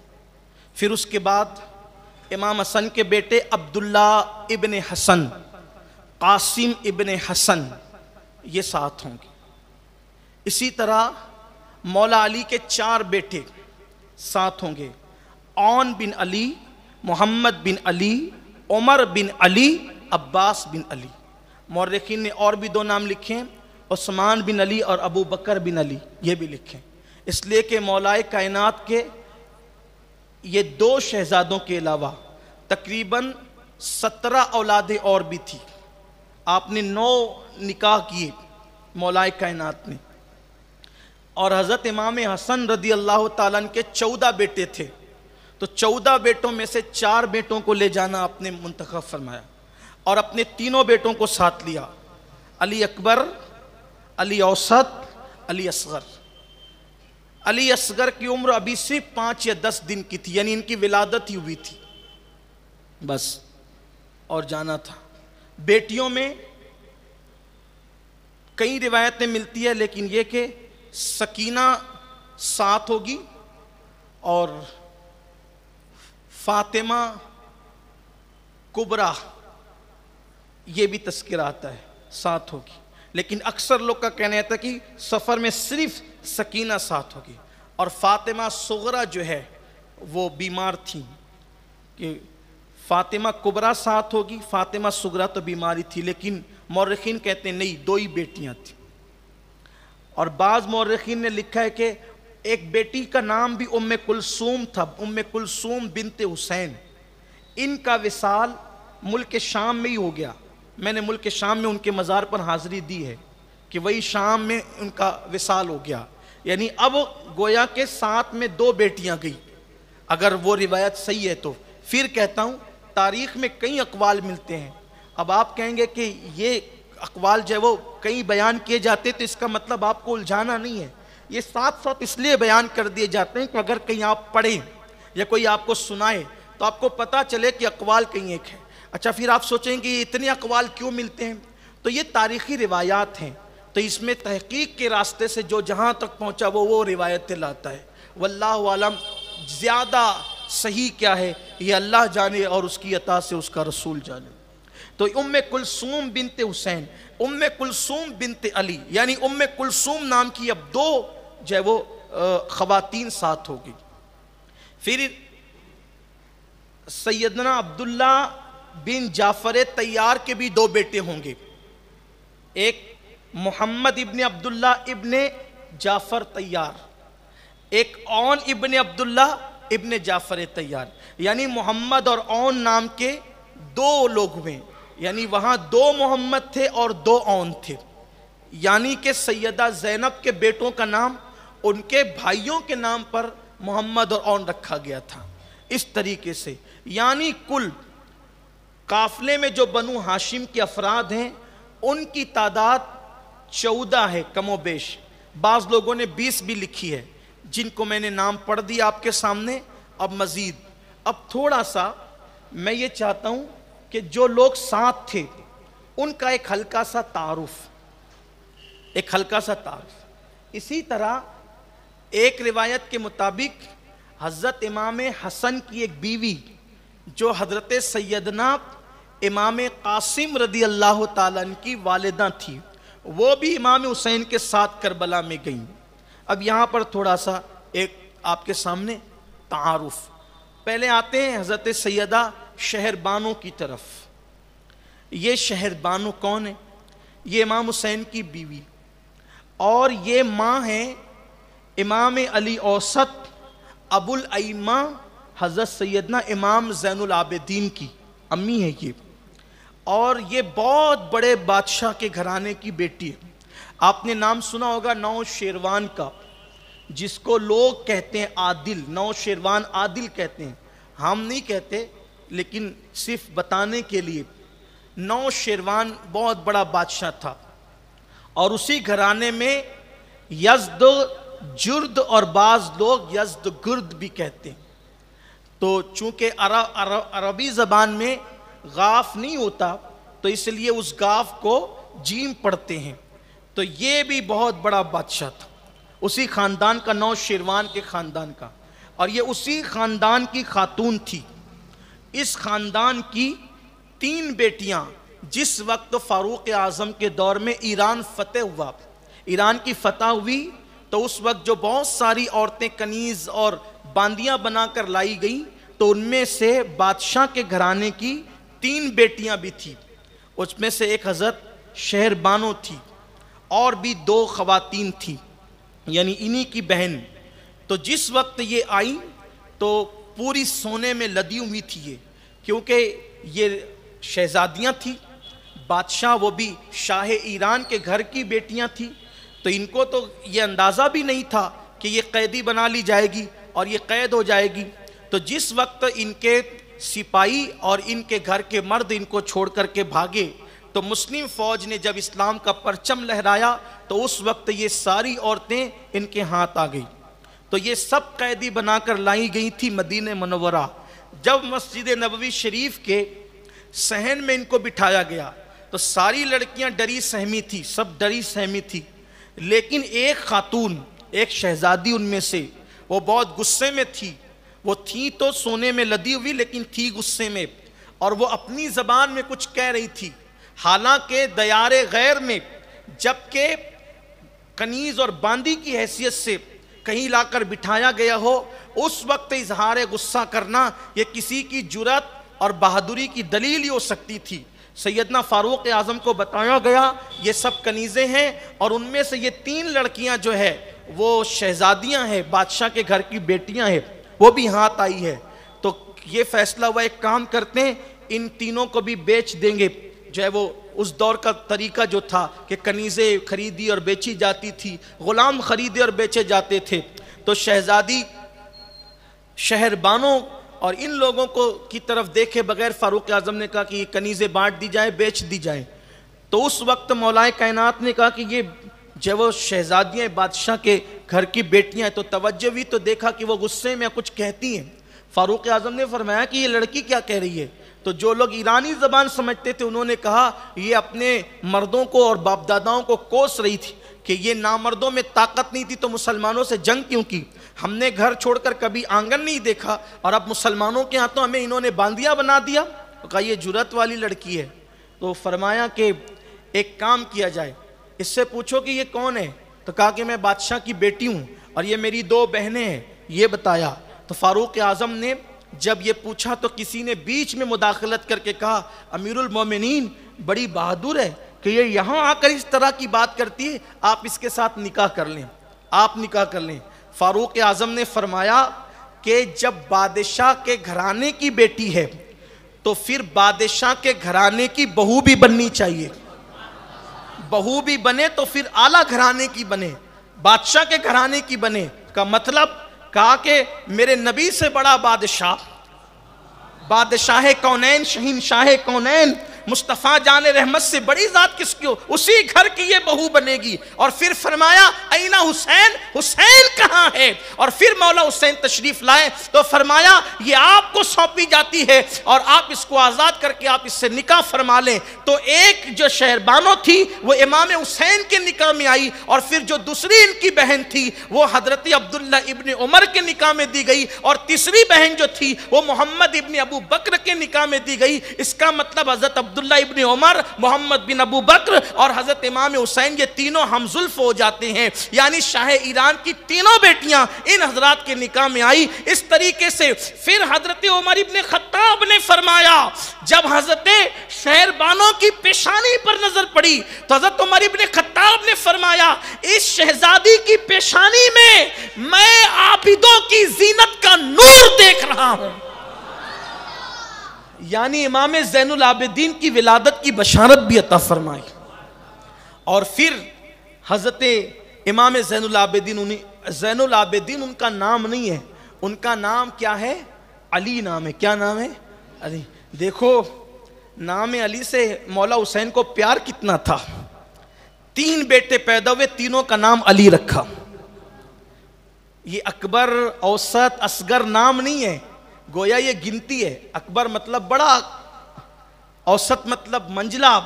پھر اس کے بعد امام حسن کے بیٹے عبداللہ ابن حسن، قاسم ابن حسن، یہ ساتھ ہوں گے۔ اسی طرح مولا علی کے 4 بیٹے ساتھ ہوں گے، عون بن علی، محمد بن علی، عمر بن علی، عباس بن علی۔ مورخین نے اور بھی 2 نام لکھے ہیں، عثمان بن علی اور ابو بکر بن علی، یہ بھی لکھیں، اس لیے کہ مولا کائنات کے یہ 2 شہزادوں کے علاوہ تقریباً 17 اولادیں اور بھی تھی۔ آپ نے 9 نکاح کیے مولا کائنات نے، اور حضرت امام حسن رضی اللہ تعالیٰ عنہ کے 14 بیٹے تھے، تو 14 بیٹوں میں سے 4 بیٹوں کو لے جانا آپ نے منتخب فرمایا، اور اپنے 3 بیٹوں کو ساتھ لیا، علی اکبر، علی اوسط، علی اصغر۔ علی اصغر کی عمر ابھی صرف 5 یا 10 دن کی تھی، یعنی ان کی ولادت ہی ہوئی تھی بس، اور جانا تھا۔ بیٹیوں میں کئی روایتیں ملتی ہے، لیکن یہ کہ سکینہ ساتھ ہوگی اور فاطمہ کبریٰ، یہ بھی تذکرہ آتا ہے، ساتھ ہوگی، لیکن اکثر لوگ کا کہنا تھا کہ سفر میں صرف سکینہ ساتھ ہوگی، اور فاطمہ صغریٰ جو ہے وہ بیمار تھیں، کہ فاطمہ کبریٰ ساتھ ہوگی، فاطمہ صغریٰ تو بیماری تھی، لیکن مورخین کہتے ہیں نہیں، 2 ہی بیٹیاں تھیں۔ اور بعض مورخین نے لکھا ہے کہ ایک بیٹی کا نام بھی ام کلثوم تھا، ام کلثوم بنت حسین۔ ان کا وصال ملک شام میں ہی ہو گیا، میں نے ملک شام میں ان کے مزار پر حاضری دی ہے کہ وہی شام میں ان کا وصال ہو گیا، یعنی اب گویا کے ساتھ میں 2 بیٹیاں گئی، اگر وہ روایت صحیح ہے تو۔ پھر کہتا ہوں تاریخ میں کئی اقوال ملتے ہیں، اب آپ کہیں گے کہ یہ اقوال جو ہے وہ کئی بیان کیے جاتے تو اس کا مطلب آپ کو الجھانا نہیں ہے، یہ ساتھ ساتھ اس لیے بیان کر دیے جاتے ہیں کہ اگر کہیں آپ پڑھیں یا کوئی آپ کو سنائے تو آپ کو پتہ چلے کہ اقوال کہیں ایک ہے۔ اچھا پھر آپ سوچیں کہ یہ اتنے اقوال کیوں ملتے ہیں؟ تو یہ تاریخی روایات ہیں، تو اس میں تحقیق کے راستے سے جو جہاں تک پہنچا وہ روایتیں لاتا ہے، واللہ عالم زیادہ صحیح کیا ہے یہ اللہ جانے اور اس کی عطا سے اس کا رسول جانے۔ تو ام کلثوم بنت حسین، ام کلثوم بنت علی، یعنی ام کلثوم نام کی اب 2 جو ہے وہ خواتین ساتھ ہوگی۔ پھر سیدنا عبداللہ بن جعفر طیار کے بھی 2 بیٹے ہوں گے، ایک محمد ابن عبداللہ ابن جعفر طیار، ایک اون ابن عبداللہ ابن جعفر طیار، یعنی محمد اور اون نام کے دو لوگ ہوئے، یعنی وہاں دو محمد تھے اور دو اون تھے، یعنی کہ سیدہ زینب کے بیٹوں کا نام ان کے بھائیوں کے نام پر محمد اور اون رکھا گیا تھا۔ اس طریقے سے یعنی کل قافلے میں جو بنو ہاشم کے افراد ہیں ان کی تعداد 14 ہے کم و بیش، بعض لوگوں نے 20 بھی لکھی ہے، جن کو میں نے نام پڑھ دیا آپ کے سامنے۔ اب مزید اب تھوڑا سا میں یہ چاہتا ہوں کہ جو لوگ ساتھ تھے ان کا ایک ہلکا سا تعارف، اسی طرح ایک روایت کے مطابق حضرت امام حسن کی ایک بیوی جو حضرت سیدنا امام قاسم رضی اللہ تعالیٰ عنہ کی والدہ تھی، وہ بھی امام حسین کے ساتھ کربلا میں گئیں۔ اب یہاں پر تھوڑا سا ایک آپ کے سامنے تعارف، پہلے آتے ہیں حضرت سیدہ شہر بانو کی طرف۔ یہ شہر بانو کون ہے؟ یہ امام حسین کی بیوی، اور یہ ماں ہیں امام علی اوسط ابو الائمہ حضرت سیدنا امام زین العابدین کی امی ہے یہ، اور یہ بہت بڑے بادشاہ کے گھرانے کی بیٹی ہے۔ آپ نے نام سنا ہوگا نو شیروان کا، جس کو لوگ کہتے ہیں عادل، نو شیروان عادل کہتے ہیں، ہم نہیں کہتے لیکن صرف بتانے کے لیے۔ نو شیروان بہت بڑا بادشاہ تھا، اور اسی گھرانے میں یزد جرد اور بعض لوگ یزد گرد بھی کہتے ہیں۔ تو چونکہ عربی زبان میں غاف نہیں ہوتا تو اس لیے اس غاف کو جیم پڑھتے ہیں۔ تو یہ بھی بہت بڑا بادشاہ تھا، اسی خاندان کا، نو شیروان کے خاندان کا، اور یہ اسی خاندان کی خاتون تھی۔ اس خاندان کی 3 بیٹیاں جس وقت فاروق اعظم کے دور میں ایران فتح ہوا، ایران کی فتح ہوئی، تو اس وقت جو بہت ساری عورتیں کنیز اور باندیاں بنا کر لائی گئیں، تو ان میں سے بادشاہ کے گھرانے کی 3 بیٹیاں بھی تھیں، اس میں سے ایک حضرت شہر بانو تھی، اور بھی 2 خواتین تھیں، یعنی انہی کی بہن۔ تو جس وقت یہ آئیں تو پوری سونے میں لدی ہوئی تھی یہ، کیونکہ یہ شہزادیاں تھیں، بادشاہ وہ بھی شاہ ایران کے گھر کی بیٹیاں تھیں، تو ان کو تو یہ اندازہ بھی نہیں تھا کہ یہ قیدی بنا لی جائے گی اور یہ قید ہو جائے گی۔ تو جس وقت ان کے سپاہی اور ان کے گھر کے مرد ان کو چھوڑ کر کے بھاگے، تو مسلم فوج نے جب اسلام کا پرچم لہرایا تو اس وقت یہ ساری عورتیں ان کے ہاتھ آ گئی۔ تو یہ سب قیدی بنا کر لائی گئی تھی مدینہ منورہ۔ جب مسجد نبوی شریف کے صحن میں ان کو بٹھایا گیا تو ساری لڑکیاں ڈری سہمی تھی، سب ڈری سہمی تھی، لیکن ایک خاتون، ایک شہزادی ان میں سے، وہ بہت غصے میں تھی۔ وہ تھی تو سونے میں لدی ہوئی لیکن تھی غصے میں، اور وہ اپنی زبان میں کچھ کہہ رہی تھی، حالانکہ دیار غیر میں جبکہ کنیز اور باندی کی حیثیت سے کہیں لا کر بٹھایا گیا ہو، اس وقت اظہار غصہ کرنا یہ کسی کی جرات اور بہادری کی دلیل ہی ہو سکتی تھی۔ سیدنا فاروق اعظم کو بتایا گیا یہ سب کنیزیں ہیں، اور ان میں سے یہ 3 لڑکیاں جو ہے وہ شہزادیاں ہیں، بادشاہ کے گھر کی بیٹیاں ہیں، وہ بھی ہاتھ آئی ہے۔ تو یہ فیصلہ ہوا ایک کام کرتے ہیں، ان تینوں کو بھی بیچ دیں گے۔ جو ہے وہ اس دور کا طریقہ جو تھا کہ کنیزیں خریدی اور بیچی جاتی تھی، غلام خریدے اور بیچے جاتے تھے۔ تو شہزادی شہر بانو اور ان لوگوں کو کی طرف دیکھے بغیر فاروق اعظم نے کہا کہ یہ کنیزیں بانٹ دی جائیں، بیچ دی جائیں۔ تو اس وقت مولا کائنات نے کہا کہ یہ جب وہ شہزادیاں بادشاہ کے گھر کی بیٹیاں ہیں، تو توجہ بھی تو دیکھا کہ وہ غصے میں کچھ کہتی ہیں۔ فاروق اعظم نے فرمایا کہ یہ لڑکی کیا کہہ رہی ہے؟ تو جو لوگ ایرانی زبان سمجھتے تھے انہوں نے کہا یہ اپنے مردوں کو اور باپ داداؤں کو کوس رہی تھی کہ یہ نامردوں میں طاقت نہیں تھی تو مسلمانوں سے جنگ کیوں کی؟ ہم نے گھر چھوڑ کر کبھی آنگن نہیں دیکھا، اور اب مسلمانوں کے ہاتھوں ہمیں انہوں نے باندیا بنا دیا۔ تو کہا یہ جرات والی لڑکی ہے۔ تو فرمایا کہ ایک کام کیا جائے، اس سے پوچھو کہ یہ کون ہے؟ تو کہا کہ میں بادشاہ کی بیٹی ہوں اور یہ میری 2 بہنیں ہیں، یہ بتایا۔ تو فاروق اعظم نے جب یہ پوچھا تو کسی نے بیچ میں مداخلت کر کے کہا امیر المومنین بڑی بہادر ہے، کہ یہ یہاں آ کر اس طرح کی بات کرتی ہے، آپ اس کے ساتھ نکاح کر لیں، آپ نکاح کر لیں۔ فاروق اعظم نے فرمایا کہ جب بادشاہ کے گھرانے کی بیٹی ہے تو پھر بادشاہ کے گھرانے کی بہو بھی بننی چاہیے، بہو بھی بنے تو پھر اعلیٰ گھرانے کی بنے، بادشاہ کے گھرانے کی بنے۔ کا مطلب کہا کہ میرے نبی سے بڑا بادشاہ، بادشاہ کونین، شہنشاہ کونین، مصطفیٰ جان رحمت سے بڑی ذات کس کی ہو، اسی گھر کی یہ بہو بنے گی۔ اور پھر فرمایا اینہ حسین، حسین کہاں ہے؟ اور پھر مولا حسین تشریف لائے تو فرمایا یہ آپ کو سونپی جاتی ہے اور آپ اس کو آزاد کر کے آپ اس سے نکاح فرما لیں۔ تو ایک جو شہربانو تھی وہ امام حسین کے نکاح میں آئی، اور پھر جو دوسری ان کی بہن تھی وہ حضرت عبداللہ ابن عمر کے نکاح میں دی گئی، اور تیسری بہن جو تھی وہ محمد ابن ابو بکر کے نکاح میں دی گئی۔ اس کا مطلب حضرت عبداللہ ابن عمر، محمد بن ابو بکر اور حضرت امام حسین یہ تینوں ہمزلف ہو جاتے ہیں، یعنی شاہ ایران کی تینوں بیٹیاں ان حضرات کے نکاح میں آئی۔ اس طریقے سے پھر حضرت عمر ابن خطاب نے فرمایا، جب حضرت شہربانوں کی پیشانی پر نظر پڑی تو حضرت عمر ابن خطاب نے فرمایا اس شہزادی کی پیشانی میں عابدوں کی زینت کا نور دیکھ رہا ہوں، یعنی امام زین العابدین کی ولادت کی بشارت بھی عطا فرمائی۔ اور پھر حضرت امام زین العابدین ان کا نام نہیں ہے، ان کا نام کیا ہے؟ علی نام ہے۔ کیا نام ہے؟ علی۔ دیکھو نام علی سے مولا حسین کو پیار کتنا تھا، 3 بیٹے پیدا ہوئے، تینوں کا نام علی رکھا۔ یہ اکبر، اوسط، اصغر نام نہیں ہے، گویا یہ گنتی ہے۔ اکبر مطلب بڑا، اوسط مطلب منجلا،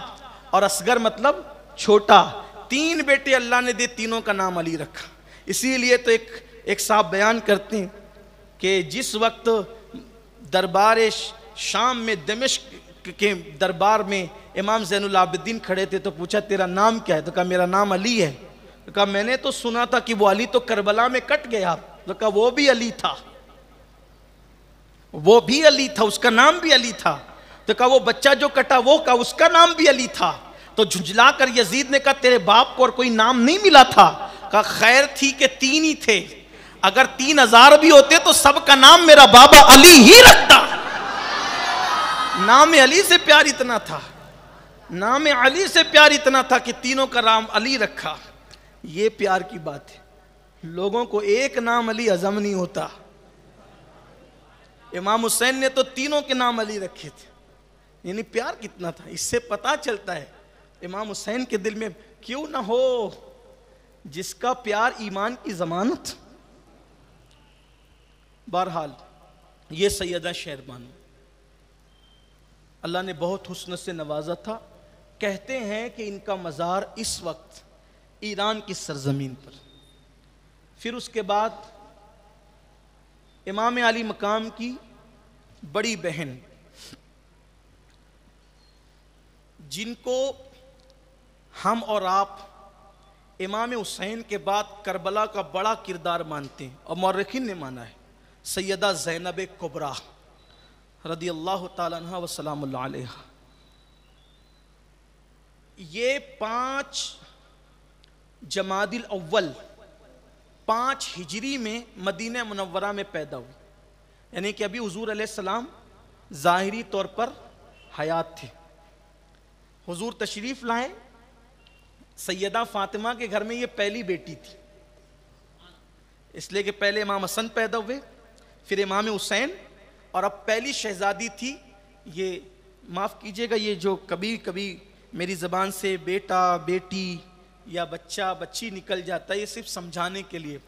اور اصغر مطلب چھوٹا۔ 3 بیٹے اللہ نے دے، تینوں کا نام علی رکھا۔ اسی لیے تو ایک صاحب بیان کرتے ہیں کہ جس وقت دربار شام میں، دمشق کے دربار میں امام زین العابدین کھڑے تھے تو پوچھا تیرا نام کیا ہے؟ تو کہا میرا نام علی ہے۔ تو کہا میں نے تو سنا تھا کہ وہ علی تو کربلا میں کٹ گیا۔ تو کہا وہ بھی علی تھا، وہ بھی علی تھا، اس کا نام بھی علی تھا۔ تو کہا وہ بچہ جو کٹا وہ کا، اس کا نام بھی علی تھا۔ تو جھنجھلا کر یزید نے کہا تیرے باپ کو اور کوئی نام نہیں ملا تھا؟ کہا خیر تھی کہ 3 ہی تھے، اگر 3000 بھی ہوتے تو سب کا نام میرا بابا علی ہی رکھتا۔ نام علی سے پیار اتنا تھا، نام علی سے پیار اتنا تھا کہ تینوں کا نام علی رکھا۔ یہ پیار کی بات ہے، لوگوں کو ایک نام علی ہضم نہیں ہوتا۔ امام حسین نے تو تینوں کے نام علی رکھے تھے، یعنی پیار کتنا تھا۔ اس سے پتا چلتا ہے امام حسین کے دل میں کیوں نہ ہو جس کا پیار ایمان کی ضمانت۔ بہرحال یہ سیدہ شہربانو اللہ نے بہت حسن سے نوازا تھا۔ کہتے ہیں کہ ان کا مزار اس وقت ایران کی سرزمین پر۔ پھر اس کے بعد امام علی مقام کی بڑی بہن، جن کو ہم اور آپ امام حسین کے بعد کربلا کا بڑا کردار مانتے ہیں اور مورخین نے مانا ہے، سیدہ زینب کبریٰ رضی اللہ تعالیٰ عنہ و سلام اللہ علیہ۔ یہ 5 جمادی الاول 5 ہجری میں مدینہ منورہ میں پیدا ہوئی، یعنی کہ ابھی حضور علیہ السلام ظاہری طور پر حیات تھے۔ حضور تشریف لائے، سیدہ فاطمہ کے گھر میں یہ پہلی بیٹی تھی، اس لیے کہ پہلے امام حسن پیدا ہوئے، پھر امام حسین، اور اب پہلی شہزادی تھی۔ یہ معاف کیجئے گا، یہ جو کبھی کبھی میری زبان سے بیٹا بیٹی یا بچہ بچی نکل جاتا ہے، یہ صرف سمجھانے کے لیے،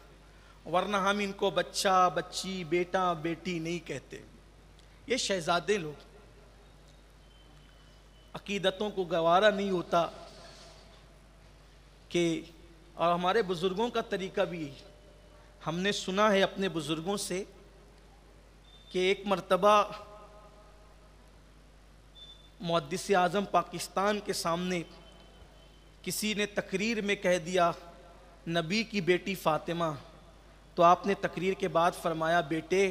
ورنہ ہم ان کو بچہ بچی بیٹا بیٹی نہیں کہتے۔ یہ شہزادے لوگ، عقیدتوں کو گوارا نہیں ہوتا کہ، اور ہمارے بزرگوں کا طریقہ بھی یہی، ہم نے سنا ہے اپنے بزرگوں سے کہ ایک مرتبہ محدث اعظم پاکستان کے سامنے کسی نے تقریر میں کہہ دیا نبی کی بیٹی فاطمہ، تو آپ نے تقریر کے بعد فرمایا بیٹے،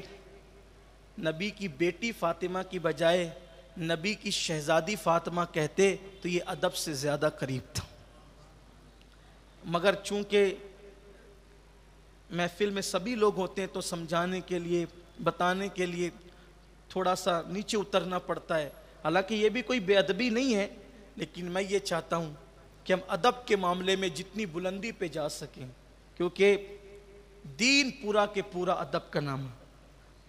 نبی کی بیٹی فاطمہ کی بجائے نبی کی شہزادی فاطمہ کہتے تو یہ ادب سے زیادہ قریب تھا، مگر چونکہ محفل میں سبھی لوگ ہوتے ہیں تو سمجھانے کے لیے، بتانے کے لیے تھوڑا سا نیچے اترنا پڑتا ہے۔ حالانکہ یہ بھی کوئی بے ادبی نہیں ہے، لیکن میں یہ چاہتا ہوں کہ ہم ادب کے معاملے میں جتنی بلندی پہ جا سکیں، کیونکہ دین پورا کے پورا ادب کا نام ہے۔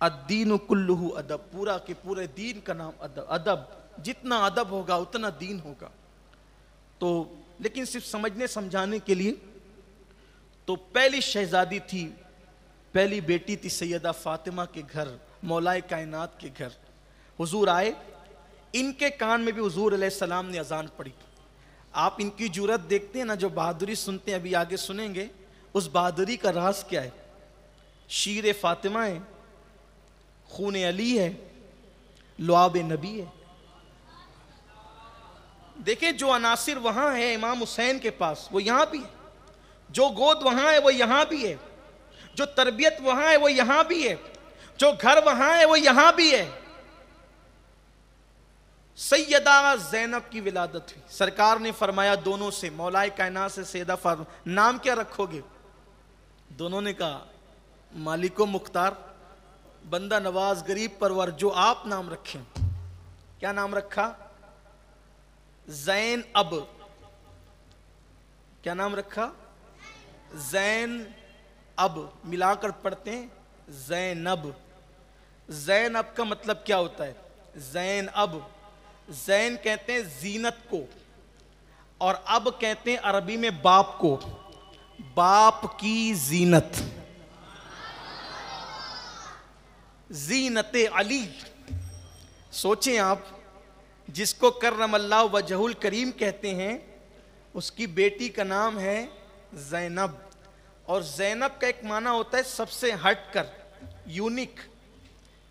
الدین کلہ ادب، پورا کے پورے دین کا نام ادب۔ ادب جتنا ادب ہوگا اتنا دین ہوگا۔ تو لیکن صرف سمجھنے سمجھانے کے لیے، تو پہلی شہزادی تھی، پہلی بیٹی تھی سیدہ فاطمہ کے گھر، مولائے کائنات کے گھر حضور آئے۔ ان کے کان میں بھی حضور علیہ السلام نے اذان پڑھی۔ آپ ان کی جرأت دیکھتے ہیں نا، جو بہادری سنتے ہیں، ابھی آگے سنیں گے اس بہادری کا راز کیا ہے۔ شیر فاطمہ ہے، خون علی ہے، لعاب نبی ہے۔ دیکھیں جو عناصر وہاں ہے امام حسین کے پاس، وہ یہاں بھی ہے۔ جو گود وہاں ہے وہ یہاں بھی ہے۔ جو تربیت وہاں ہے وہ یہاں بھی ہے۔ جو گھر وہاں ہے وہ یہاں بھی ہے۔ سیدہ زینب کی ولادت ہوئی، سرکار نے فرمایا دونوں سے، مولائے کائنات سے سیدہ فاطمہ، نام کیا رکھو گے؟ دونوں نے کہا مالک و مختار، بندہ نواز، غریب پرور، جو آپ نام رکھیں۔ کیا نام رکھا؟ زین اب۔ کیا نام رکھا؟ زین اب، ملا کر پڑھتے ہیں زینب۔ زینب کا مطلب کیا ہوتا ہے؟ زین اب، زین کہتے ہیں زینت کو، اور اب کہتے ہیں عربی میں باپ کو، باپ کی زینت، زینت علی۔ سوچیں آپ، جس کو کرم اللہ وجہ الکریم کہتے ہیں، اس کی بیٹی کا نام ہے زینب۔ اور زینب کا ایک معنی ہوتا ہے سب سے ہٹ کر، یونیک۔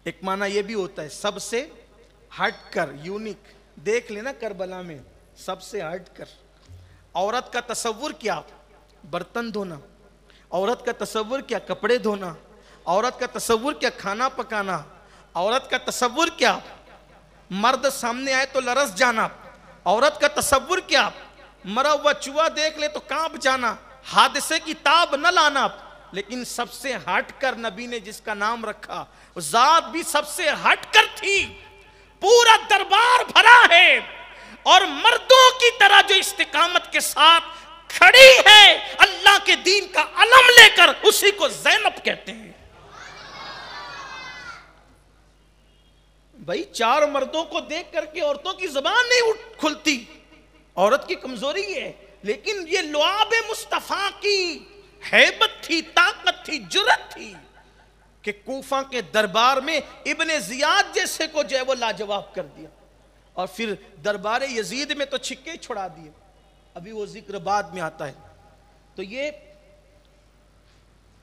ایک معنی یہ بھی ہوتا ہے سب سے ہٹ کر، یونیک۔ دیکھ لینا کربلا میں، سب سے ہٹ کر۔ عورت کا تصور کیا؟ برتن دھونا۔ عورت کا تصور کیا؟ کپڑے دھونا۔ عورت کا تصور کیا؟ کھانا پکانا۔ عورت کا تصور کیا؟ مرد سامنے آئے تو لرز جانا۔ عورت کا تصور کیا؟ مرا ہوا چوہا دیکھ لے تو کانپ جانا، حادثے کی تاب نہ لانا۔ لیکن سب سے ہٹ کر نبی نے جس کا نام رکھا، ذات بھی سب سے ہٹ کر تھی۔ پورا دربار بھرا ہے اور مردوں کی طرح جو استقامت کے ساتھ کھڑی ہے اللہ کے دین کا علم لے کر، اسی کو زینب کہتے ہیں۔ بھائی چار مردوں کو دیکھ کر کے عورتوں کی زبان نہیں کھلتی، عورت کی کمزوری ہے، لیکن یہ لعاب مصطفیٰ کی ہیبت تھی، طاقت تھی، جرأت تھی کہ کوفہ کے دربار میں ابن زیاد جیسے کو جو ہے وہ لاجواب کر دیا، اور پھر دربار یزید میں تو چھکے چھڑا دیے۔ ابھی وہ ذکر بعد میں آتا ہے۔ تو یہ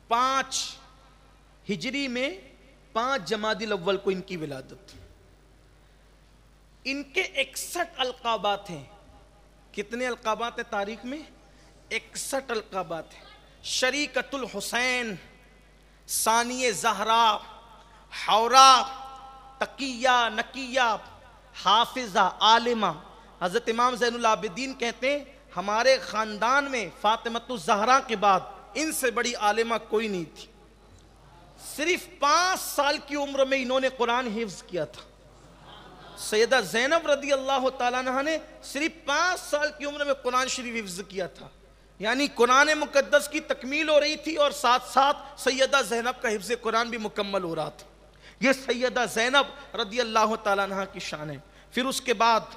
5 ہجری میں 5 جمادی الاول کو ان کی ولادت۔ ان کے 61 القابات ہیں۔ کتنے القابات ہیں تاریخ میں؟ 61 القابات ہیں۔ شریکت الحسین، ثانی زہرا، حورا، تقیہ، نقیہ، حافظہ، عالمہ۔ حضرت امام زین العابدین کہتے ہیں ہمارے خاندان میں فاطمۃ الزہرا کے بعد ان سے بڑی عالمہ کوئی نہیں تھی۔ صرف 5 سال کی عمر میں انہوں نے قرآن حفظ کیا تھا۔ سیدہ زینب رضی اللہ تعالیٰ عنہ نے صرف 5 سال کی عمر میں قرآن شریف حفظ کیا تھا، یعنی قرآن مقدس کی تکمیل ہو رہی تھی اور ساتھ ساتھ سیدہ زینب کا حفظ قرآن بھی مکمل ہو رہا تھا۔ یہ سیدہ زینب رضی اللہ تعالیٰ عنہ کی شان ہے۔ پھر اس کے بعد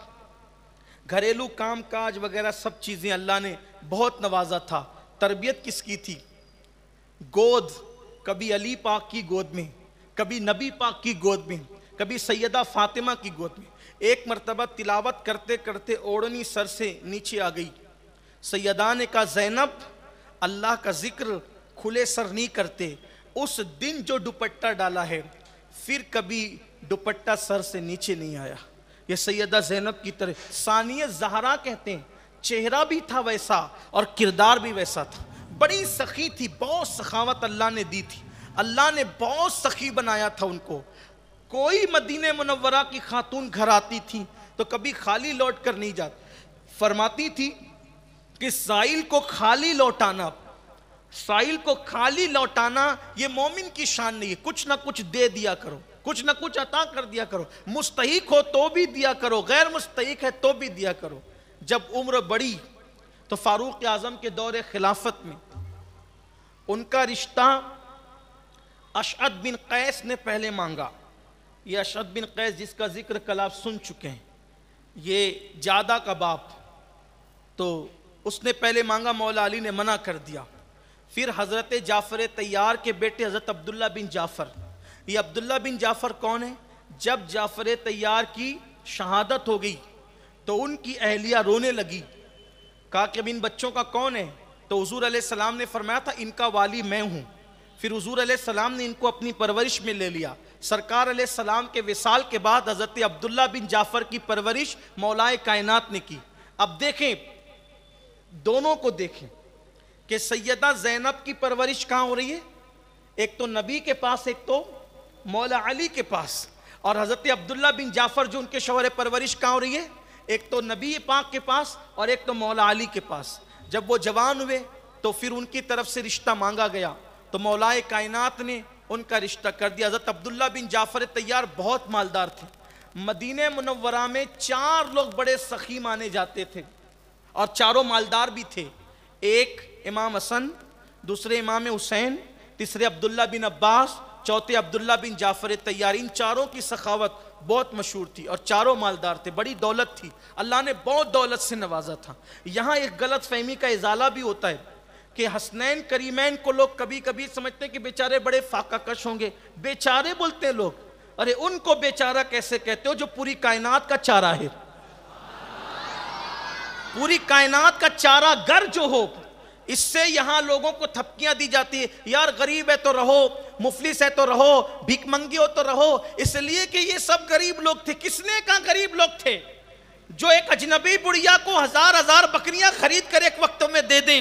گھریلو کام کاج وغیرہ سب چیزیں اللہ نے بہت نوازا تھا۔ تربیت کس کی تھی؟ گود، کبھی علی پاک کی گود میں، کبھی نبی پاک کی گود میں، کبھی سیدہ فاطمہ کی گود میں۔ ایک مرتبہ تلاوت کرتے کرتے اوڑنی سر سے نیچے آ گئی۔ سیدہ نے کہا زینب اللہ کا ذکر کھلے سر نہیں کرتے۔ اس دن جو دوپٹہ ڈالا ہے پھر کبھی دوپٹہ سر سے نیچے نہیں آیا۔ یہ سیدہ زینب کی طرح ثانی زہرا کہتے ہیں، چہرہ بھی تھا ویسا اور کردار بھی ویسا تھا۔ بڑی سخی تھی، بہت سخاوت اللہ نے دی تھی، اللہ نے بہت سخی بنایا تھا ان کو۔ کوئی مدینہ منورہ کی خاتون گھر آتی تھی تو کبھی خالی لوٹ کر نہیں جاتی. فرماتی تھی کہ سائل کو خالی لوٹانا یہ مومن کی شان نہیں ہے. کچھ نہ کچھ دے دیا کرو, کچھ نہ کچھ عطا کر دیا کرو. مستحق ہو تو بھی دیا کرو, غیر مستحق ہے تو بھی دیا کرو. جب عمر بڑھی تو فاروق اعظم کے دور خلافت میں ان کا رشتہ اشعث بن قیس نے پہلے مانگا. یہ اشعث بن قیس جس کا ذکر کل آپ سن چکے ہیں, یہ جادہ کا باپ, تو اس نے پہلے مانگا, مولا علی نے منع کر دیا. پھر حضرت جعفر طیار کے بیٹے حضرت عبداللہ بن جعفر. یہ عبداللہ بن جعفر کون ہے؟ جب جعفر طیار کی شہادت ہو گئی تو ان کی اہلیہ رونے لگی, کہا کہ اب ان بچوں کا کون ہے؟ تو حضور علیہ السلام نے فرمایا تھا ان کا والی میں ہوں. پھر حضور علیہ السلام نے ان کو اپنی پرورش میں لے لیا. سرکار علیہ السلام کے وصال کے بعد حضرت عبداللہ بن جعفر کی پرورش مولائے کائنات نے کی. اب دیکھیں, دونوں کو دیکھیں کہ سیدہ زینب کی پرورش کہاں ہو رہی ہے؟ ایک تو نبی کے پاس, ایک تو مولا علی کے پاس. اور حضرت عبداللہ بن جعفر جو ان کے شوہر پرورش کہاں ہو رہی ہے؟ ایک تو نبی پاک کے پاس اور ایک تو مولا علی کے پاس. جب وہ جوان ہوئے تو پھر ان کی طرف سے رشتہ مانگا گیا تو مولائے کائنات نے ان کا رشتہ کر دیا. حضرت عبداللہ بن جعفر طیار بہت مالدار تھے. مدینہ منورہ میں 4 لوگ بڑے سخی مانے جاتے تھے اور چاروں مالدار بھی تھے. ایک امام حسن, دوسرے امام حسین, تیسرے عبداللہ بن عباس, چوتھے عبداللہ بن جعفر طیار. ان چاروں کی سخاوت بہت مشہور تھی اور چاروں مالدار تھے, بڑی دولت تھی, اللہ نے بہت دولت سے نوازا تھا. یہاں ایک غلط فہمی کا ازالہ بھی ہوتا ہے کہ حسنین کریمین کو لوگ کبھی کبھی سمجھتے ہیں کہ بیچارے بڑے فاقہ کش ہوں گے. بیچارے بولتے ہیں لوگ, ارے ان کو بیچارہ کیسے کہتے ہو جو پوری کائنات کا چارہ ہے, پوری کائنات کا چارہ گر جو ہو. اس سے یہاں لوگوں کو تھپکیاں دی جاتی ہے, یار غریب ہے تو رہو, مفلس ہے تو رہو, بھیک منگی ہو تو رہو. اس لیے کہ یہ سب غریب لوگ تھے. کس نے کہا غریب لوگ تھے؟ جو ایک اجنبی بڑھیا کو 1000 بکریاں خرید کر ایک وقت میں دے دیں,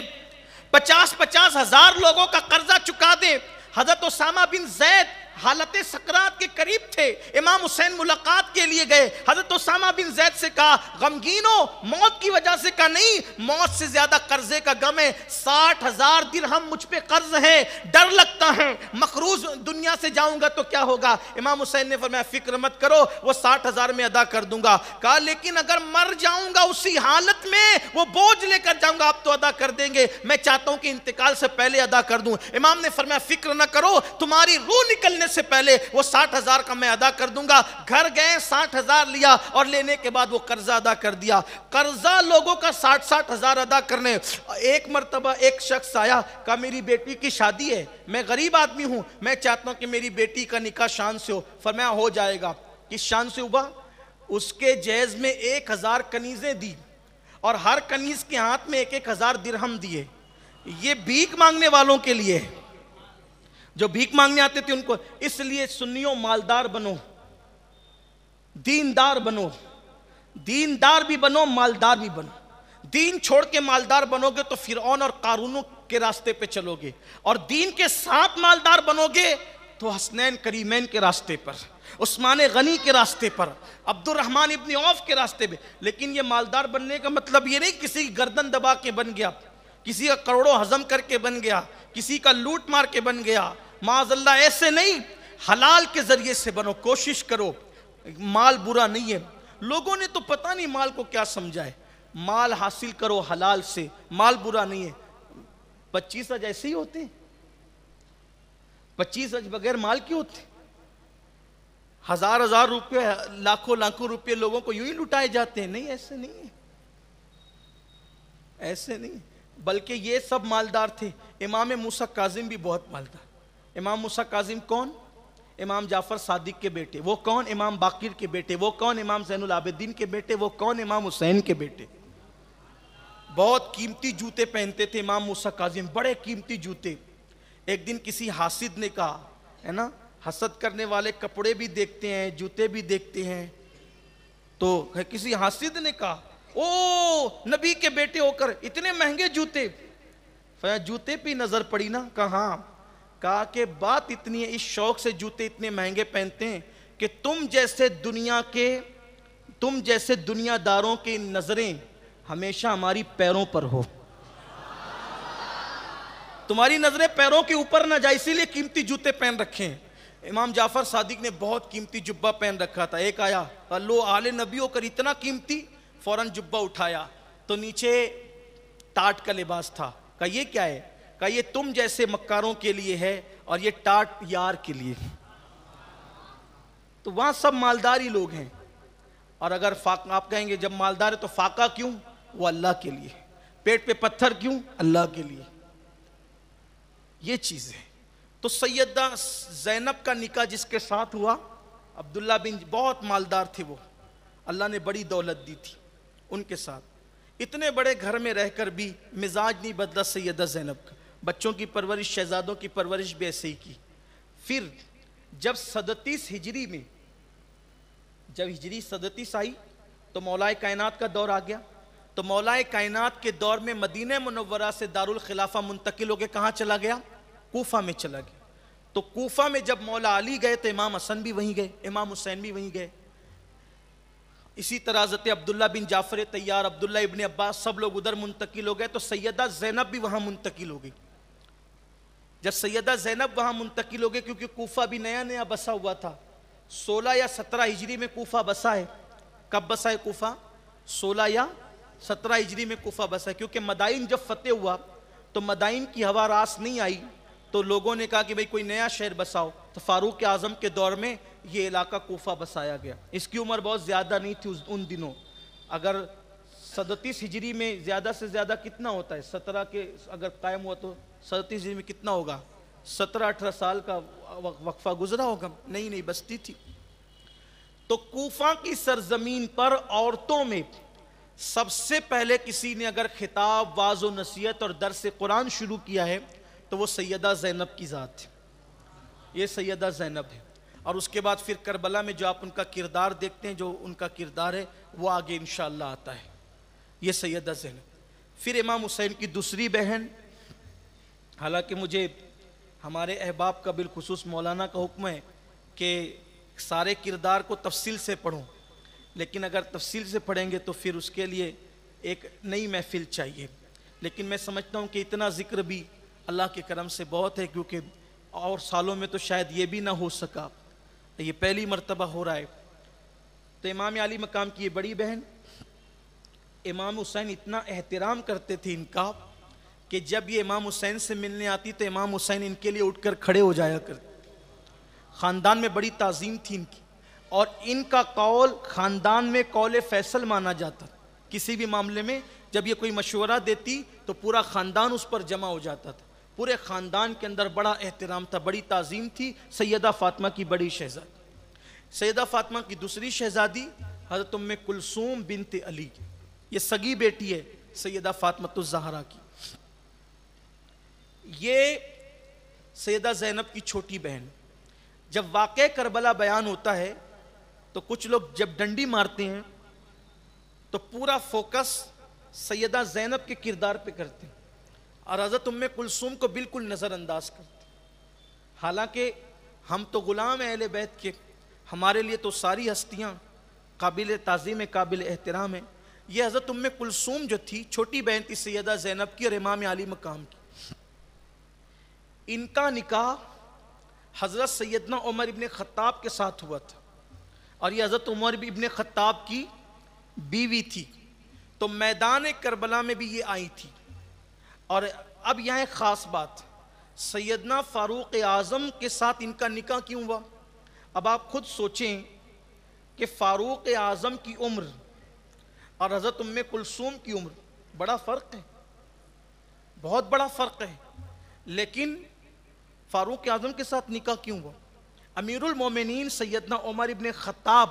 50 ہزار لوگوں کا قرضہ چکا دیں. حضرت اسامہ بن زید حالت سکرات کے قریب تھے, امام حسین ملاقات کے لیے گئے. حضرت اسامہ بن زید سے کہا غمگین ہو موت کی وجہ سے؟ کہا نہیں, موت سے زیادہ قرضے کا غم ہے. 60,000 درہم مجھ پہ قرض ہے, ڈر لگتا ہے مقروض دنیا سے جاؤں گا تو کیا ہوگا. امام حسین نے فرمایا فکر مت کرو, وہ 60,000 میں ادا کر دوں گا. کہا لیکن اگر مر جاؤں گا اسی حالت میں, وہ بوجھ لے کر جاؤں گا, آپ تو ادا کر دیں گے, میں چاہتا ہوں کہ انتقال سے پہلے ادا کر دوں. امام نے فرمایا فکر نہ کرو, تمہاری روح نکلنے سے پہلے وہ 60,000 کا میں ادا کر دوں گا. گھر گئے, 60,000 لیا اور لینے کے بعد وہ قرضہ ادا کر دیا. قرضہ لوگوں کا 60,000 ادا کرنے. ایک مرتبہ ایک شخص آیا, کہا میری بیٹی کی شادی ہے, میں غریب آدمی ہوں, میں چاہتا ہوں کہ میری بیٹی کا نکاح شان سے ہو. فرمایا ہو جائے گا. کس شان سے ہوا؟ اس کے جہیز میں 1000 کنیزیں دی اور ہر کنیز کے ہاتھ میں 1,000 درہم دیے. یہ بھیک مانگنے والوں کے لیے, جو بھیک مانگنے آتے تھے ان کو. اس لیے سنیوں مالدار بنو, دیندار بنو, دیندار بھی بنو, مالدار بھی بنو. دین چھوڑ کے مالدار بنو گے تو فرعون اور قارون کے راستے پہ چلو گے, اور دین کے ساتھ مالدار بنو گے تو حسنین کریمین کے راستے پر, عثمان غنی کے راستے پر, عبد الرحمن ابن عوف کے راستے پہ. لیکن یہ مالدار بننے کا مطلب یہ نہیں کسی کی گردن دبا کے بن گیا, کسی کا کروڑوں ہضم کر کے بن گیا, کسی کا لوٹ مار کے بن گیا. معاذ اللہ ایسے نہیں, حلال کے ذریعے سے بنو, کوشش کرو. مال برا نہیں ہے, لوگوں نے تو پتہ نہیں مال کو کیا سمجھا ہے. مال حاصل کرو حلال سے, مال برا نہیں ہے. 25 حج ایسے ہی ہوتے ہیں, 25 حج بغیر مال کی ہوتے ہیں. 1000 روپے, لاکھوں روپے لوگوں کو یوں ہی لٹائے جاتے ہیں. نہیں, ایسے نہیں ہے, ایسے نہیں. بلکہ یہ سب مالدار تھے. امام موسیٰ کاظم بھی بہت مالدار. امام موسیٰ کاظم کون؟ امام جعفر صادق کے بیٹے. وہ کون؟ امام باقر کے بیٹے. وہ کون؟ امام زین العابدین کے بیٹے. وہ کون؟ امام حسین کے بیٹے. بہت قیمتی جوتے پہنتے تھے امام موسیٰ کاظم, بڑے قیمتی جوتے. ایک دن کسی حاسد نے کہا, ہے نا, حسد کرنے والے کپڑے بھی دیکھتے ہیں, جوتے بھی دیکھتے ہیں. تو کسی حاسد نے کہا او نبی کے بیٹے ہو کر اتنے مہنگے جوتے. جوتے پہ نظر پڑی نا. کہا کہ بات اتنی ہے, اس شوق سے جوتے اتنے مہنگے پہنتے ہیں کہ تم جیسے دنیا داروں کی نظریں ہمیشہ ہماری پیروں پر ہو. تمہاری نظریں پیروں کے اوپر نہ جائے، اسی لیے قیمتی جوتے پہن رکھے ہیں. امام جعفر صادق نے بہت قیمتی جبہ پہن رکھا تھا. ایک آیا لو آل نبی ہو کر اتنا قیمتی، فوراً جبہ اٹھایا تو نیچے ٹاٹ کا لباس تھا. کہا یہ کیا ہے؟ کہا یہ تم جیسے مکاروں کے لیے ہے اور یہ ٹاٹ یار کے لیے. تو وہاں سب مالداری لوگ ہیں، اور اگر آپ کہیں گے جب مالدار ہے تو فاقہ کیوں؟ وہ اللہ کے لیے. پیٹ پہ پتھر کیوں؟ اللہ کے لیے. یہ چیز ہے. تو سیدہ زینب کا نکاح جس کے ساتھ ہوا، عبداللہ بن، بہت مالدار تھے وہ، اللہ نے بڑی دولت دی تھی ان کے ساتھ. اتنے بڑے گھر میں رہ کر بھی مزاج نہیں بدلا سیدہ زینب کا. بچوں کی پرورش، شہزادوں کی پرورش بھی ایسے ہی کی. پھر جب 37 ہجری میں، جب ہجری 37 آئی تو مولائے کائنات کا دور آ گیا. تو مولائے کائنات کے دور میں مدینہ منورہ سے دارالخلافہ منتقل ہو کے کہاں چلا گیا؟ کوفہ میں چلا گیا. تو کوفہ میں جب مولا علی گئے تو امام حسن بھی وہیں گئے، امام حسین بھی وہیں گئے. اسی طرح حضرت عبداللہ بن جعفر طیار، عبداللہ ابن عباس، سب لوگ ادھر منتقل ہو گئے. تو سیدہ زینب بھی وہاں منتقل ہو گئی. جب سیدہ زینب وہاں منتقل ہو گئی، کیونکہ کوفہ بھی نیا نیا بسا ہوا تھا، 16 یا 17 ہجری میں کوفہ بسا ہے. کب بسا ہے کوفہ؟ 16 یا 17 ہجری میں کوفہ بسا ہے. کیونکہ مدائن جب فتح ہوا تو مدائن کی ہوا راس نہیں آئی، تو لوگوں نے کہا کہ بھئی کوئی نیا شہر بساؤ. تو فاروق اعظم کے دور میں یہ علاقہ کوفہ بسایا گیا. اس کی عمر بہت زیادہ نہیں تھی ان دنوں. اگر 37 ہجری میں زیادہ سے زیادہ کتنا ہوتا ہے؟ 17 کے اگر قائم ہوا تو 37 ہجری میں کتنا ہوگا؟ 17-18 سال کا وقفہ گزرا ہوگا. نہیں بستی تھی. تو کوفہ کی سرزمین پر عورتوں میں سب سے پہلے کسی نے اگر خطاب، واعظ و نصیحت اور درس قرآن شروع کیا ہے تو وہ سیدہ زینب کی ذات ہے. یہ سیدہ زینب ہے. اور اس کے بعد پھر کربلا میں جو آپ ان کا کردار دیکھتے ہیں، جو ان کا کردار ہے وہ آگے انشاءاللہ آتا ہے. یہ سیدہ زینب. پھر امام حسین کی دوسری بہن، حالانکہ مجھے ہمارے احباب کا بالخصوص مولانا کا حکم ہے کہ سارے کردار کو تفصیل سے پڑھوں، لیکن اگر تفصیل سے پڑھیں گے تو پھر اس کے لیے ایک نئی محفل چاہیے. لیکن میں سمجھتا ہوں کہ اتنا ذکر بھی اللہ کے کرم سے بہت ہے، کیونکہ اور سالوں میں تو شاید یہ بھی نہ ہو سکا، یہ پہلی مرتبہ ہو رہا ہے. تو امام علی مقام کی یہ بڑی بہن، امام حسین اتنا احترام کرتے تھے ان کا کہ جب یہ امام حسین سے ملنے آتی تو امام حسین ان کے لیے اٹھ کر کھڑے ہو جایا کرتے. خاندان میں بڑی تعظیم تھی ان کی، اور ان کا قول خاندان میں قول فیصل مانا جاتا. کسی بھی معاملے میں جب یہ کوئی مشورہ دیتی تو پورا خاندان اس پر جمع ہو جاتا تھا. پورے خاندان کے اندر بڑا احترام تھا، بڑی تعظیم تھی. سیدہ فاطمہ کی بڑی شہزادی. سیدہ فاطمہ کی دوسری شہزادی حضرت ام کلثوم بنت علی، یہ سگی بیٹی ہے سیدہ فاطمہ الزہرا کی. یہ سیدہ زینب کی چھوٹی بہن. جب واقعہ کربلا بیان ہوتا ہے تو کچھ لوگ جب ڈنڈی مارتے ہیں تو پورا فوکس سیدہ زینب کے کردار پہ کرتے ہیں اور حضرت ام کلثوم کو بالکل نظر انداز کرتے ہیں. حالانکہ ہم تو غلام ہیں اہل بیت کے، ہمارے لیے تو ساری ہستیاں قابل تعظیم، قابل احترام ہیں. یہ حضرت ام کلثوم جو تھی چھوٹی بہن تھی سیدہ زینب کی اور امام علی مقام کی. ان کا نکاح حضرت سیدنا عمر ابن خطاب کے ساتھ ہوا تھا، اور یہ حضرت عمر ابن خطاب کی بیوی تھی. تو میدان کربلا میں بھی یہ آئی تھی. اور اب یہاں ایک خاص بات، سیدنا فاروق اعظم کے ساتھ ان کا نکاح کیوں ہوا؟ اب آپ خود سوچیں کہ فاروق اعظم کی عمر اور حضرت ام کلثوم کی عمر بڑا فرق ہے، بہت بڑا فرق ہے. لیکن فاروق اعظم کے ساتھ نکاح کیوں ہوا؟ امیر المومنین سیدنا عمر ابن خطاب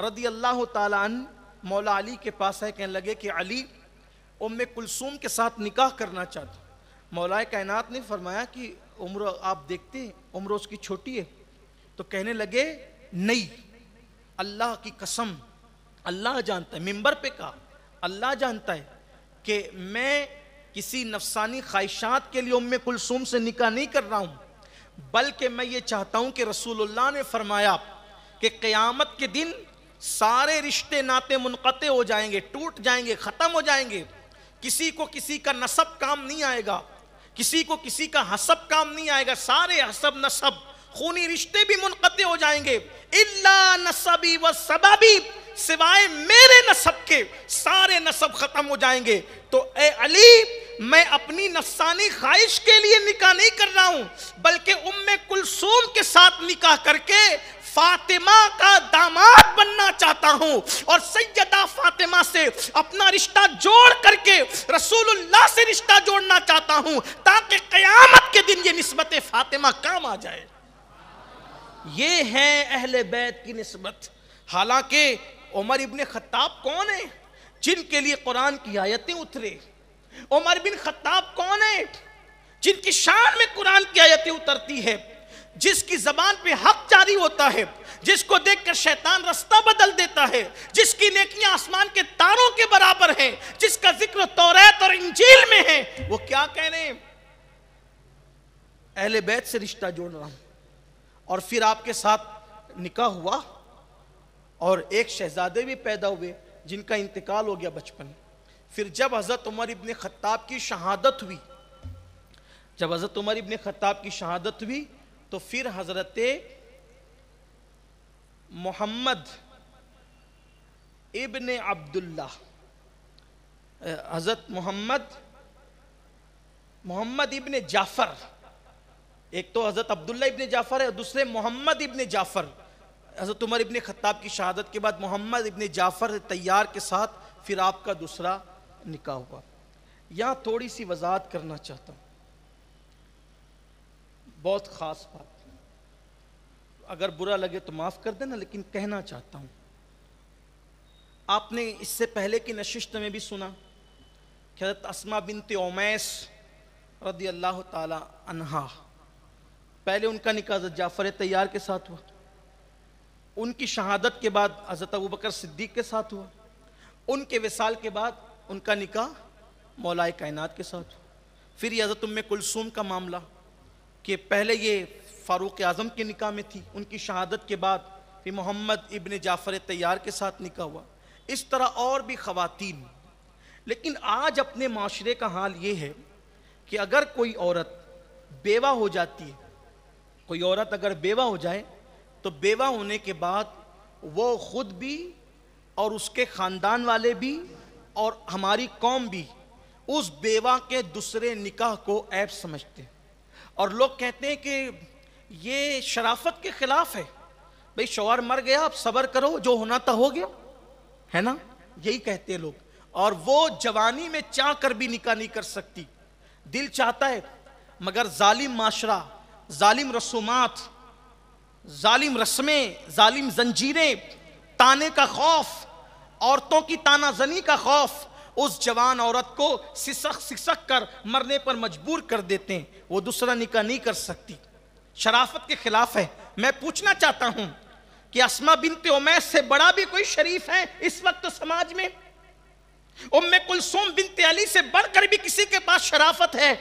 رضی اللہ تعالیٰ عنہ مولا علی کے پاس آئے، کہنے لگے کہ علی ام کلثوم کے ساتھ نکاح کرنا چاہتا. مولا کائنات نے فرمایا کہ عمر آپ دیکھتے ہیں عمر اس کی چھوٹی ہے. تو کہنے لگے نہیں، اللہ کی قسم، اللہ جانتا ہے، ممبر پہ کہا اللہ جانتا ہے کہ میں کسی نفسانی خواہشات کے لیے ام کلثوم سے نکاح نہیں کر رہا ہوں، بلکہ میں یہ چاہتا ہوں کہ رسول اللہ نے فرمایا کہ قیامت کے دن سارے رشتے ناتے منقطع ہو جائیں گے، ٹوٹ جائیں گے، ختم ہو جائیں گے. کسی کو کسی کا نسب کام نہیں آئے گا، کسی کو کسی کا حسب کام نہیں آئے گا. سارے حسب نسب خونی رشتے بھی منقطع ہو جائیں گے. الا نسبی و سببی، سوائے میرے نسب کے سارے نسب ختم ہو جائیں گے. تو اے علی، میں اپنی نفسانی خواہش کے لیے نکاح نہیں کر رہا ہوں، بلکہ ام کلثوم کے ساتھ نکاح کر کے فاطمہ کا داماد بننا چاہتا ہوں، اور سیدہ فاطمہ سے اپنا رشتہ جوڑ کر کے رسول اللہ سے رشتہ جوڑنا چاہتا ہوں، تاکہ قیامت کے دن یہ نسبت فاطمہ کام آ جائے. یہ ہے اہل بیت کی نسبت. حالانکہ عمر ابن خطاب کون ہیں جن کے لیے قرآن کی آیتیں اترے؟ عمر بن خطاب کون ہیں جن کی شان میں قرآن کی آیتیں اترتی ہے، جس کی زبان پہ حق جاری ہوتا ہے، جس کو دیکھ کر شیطان رستہ بدل دیتا ہے، جس کی نیکیاں آسمان کے تاروں کے برابر ہیں، جس کا ذکر توریت اور انجیل میں ہے. وہ کیا کہہ رہے ہیں؟ اہل بیت سے رشتہ جوڑ رہا ہوں. اور پھر آپ کے ساتھ نکاح ہوا اور ایک شہزادے بھی پیدا ہوئے جن کا انتقال ہو گیا بچپن. پھر جب حضرت عمر ابن خطاب کی شہادت ہوئی، تو پھر حضرت محمد ابن عبداللہ، حضرت محمد ابن جعفر، ایک تو حضرت عبداللہ ابن جعفر ہے، دوسرے محمد ابن جعفر. حضرت عمر ابن خطاب کی شہادت کے بعد محمد ابن جعفر طیار کے ساتھ پھر آپ کا دوسرا نکاح ہوا. یہاں تھوڑی سی وضاحت کرنا چاہتا ہوں، بہت خاص بات. اگر برا لگے تو معاف کر دینا، لیکن کہنا چاہتا ہوں. آپ نے اس سے پہلے کی نشست میں بھی سنا کہ حضرت اسماء بنت امیس رضی اللہ تعالی عنہا، پہلے ان کا نکاح حضرت جعفر طیار کے ساتھ ہوا، ان کی شہادت کے بعد حضرت ابوبکر صدیق کے ساتھ ہوا، ان کے وصال کے بعد ان کا نکاح مولا کائنات کے ساتھ ہوا. پھر یہ حضرت ام کلثوم کا معاملہ کہ پہلے یہ فاروق اعظم کے نکاح میں تھی، ان کی شہادت کے بعد پھر محمد ابن جعفر طیار کے ساتھ نکاح ہوا. اس طرح اور بھی خواتین. لیکن آج اپنے معاشرے کا حال یہ ہے کہ اگر کوئی عورت بیوہ ہو جاتی ہے، کوئی عورت اگر بیوہ ہو جائے تو بیوہ ہونے کے بعد وہ خود بھی اور اس کے خاندان والے بھی اور ہماری قوم بھی اس بیوہ کے دوسرے نکاح کو عیب سمجھتے ہیں، اور لوگ کہتے ہیں کہ یہ شرافت کے خلاف ہے. بھئی شوہر مر گیا، اب صبر کرو، جو ہونا تھا ہو گیا، ہے نا؟ یہی کہتے ہیں لوگ. اور وہ جوانی میں چاہ کر بھی نکاح نہیں کر سکتی، دل چاہتا ہے، مگر ظالم معاشرہ، ظالم رسومات، ظالم رسمیں، ظالم زنجیریں، تانے کا خوف، عورتوں کی تانہ زنی کا خوف اس جوان عورت کو سسک کر مرنے پر مجبور کر دیتے ہیں. وہ دوسرا نکاح نہیں کر سکتی، شرافت کے خلاف ہے. میں پوچھنا چاہتا ہوں کہ اسماء بنت امیس سے بڑا بھی کوئی شریف ہے اس وقت سماج میں؟ ام کلثوم بنت علی سے بڑھ کر بھی کسی کے پاس شرافت ہے؟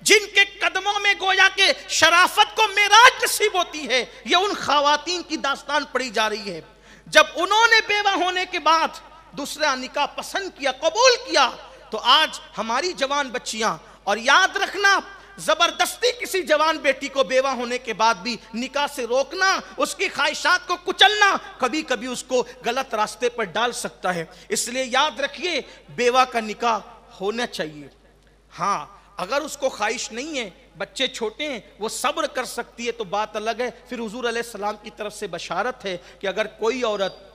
جن کے قدموں میں گویا کہ شرافت کو معراج نصیب ہوتی ہے، یہ ان خواتین کی داستان پڑھی جا رہی ہے. جب انہوں نے بیوہ ہونے کے بعد دوسرا نکاح پسند کیا، قبول کیا، تو آج ہماری جوان بچیاں، اور یاد رکھنا، زبردستی کسی جوان بیٹی کو بیوہ ہونے کے بعد بھی نکاح سے روکنا، اس کی خواہشات کو کچلنا، کبھی کبھی اس کو غلط راستے پر ڈال سکتا ہے. اس لیے یاد رکھیے، بیوہ کا نکاح ہونا چاہیے. ہاں اگر اس کو خواہش نہیں ہے، بچے چھوٹے ہیں، وہ صبر کر سکتی ہے تو بات الگ ہے. پھر حضور علیہ السلام کی طرف سے بشارت ہے کہ اگر کوئی عورت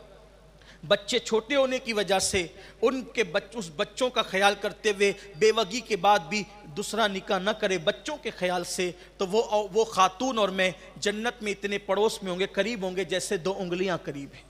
بچے چھوٹے ہونے کی وجہ سے ان کے اس بچوں کا خیال کرتے ہوئے بیوگی کے بعد بھی دوسرا نکاح نہ کرے بچوں کے خیال سے، تو وہ خاتون اور میں جنت میں اتنے پڑوس میں ہوں گے، قریب ہوں گے جیسے 2 انگلیاں قریب ہیں.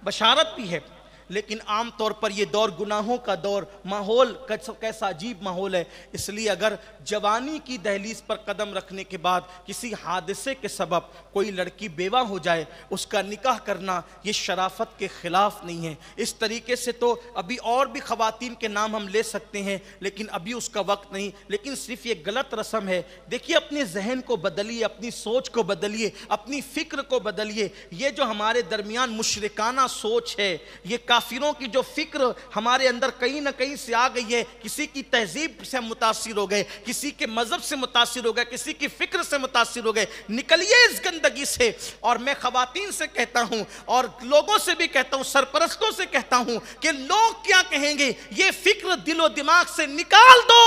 بشارت بھی ہے. لیکن عام طور پر یہ دور گناہوں کا دور، ماحول کیسا عجیب ماحول ہے. اس لیے اگر جوانی کی دہلیز پر قدم رکھنے کے بعد کسی حادثے کے سبب کوئی لڑکی بیوہ ہو جائے، اس کا نکاح کرنا یہ شرافت کے خلاف نہیں ہے. اس طریقے سے تو ابھی اور بھی خواتین کے نام ہم لے سکتے ہیں، لیکن ابھی اس کا وقت نہیں. لیکن صرف یہ غلط رسم ہے. دیکھیے اپنے ذہن کو بدلیے، اپنی سوچ کو بدلیے، اپنی فکر کو بدلیے. یہ جو ہمارے درمیان مشرکانہ سوچ ہے، یہ کافروں کی جو فکر ہمارے اندر کہیں نہ کہیں سے آ گئی ہے، کسی کی تہذیب سے متاثر ہو گئے، کسی کے مذہب سے متاثر ہو گئے، کسی کی فکر سے متاثر ہو گئے. نکلیے اس گندگی سے. اور میں خواتین سے کہتا ہوں اور لوگوں سے بھی کہتا ہوں، سرپرستوں سے کہتا ہوں کہ لوگ کیا کہیں گے، یہ فکر دل و دماغ سے نکال دو.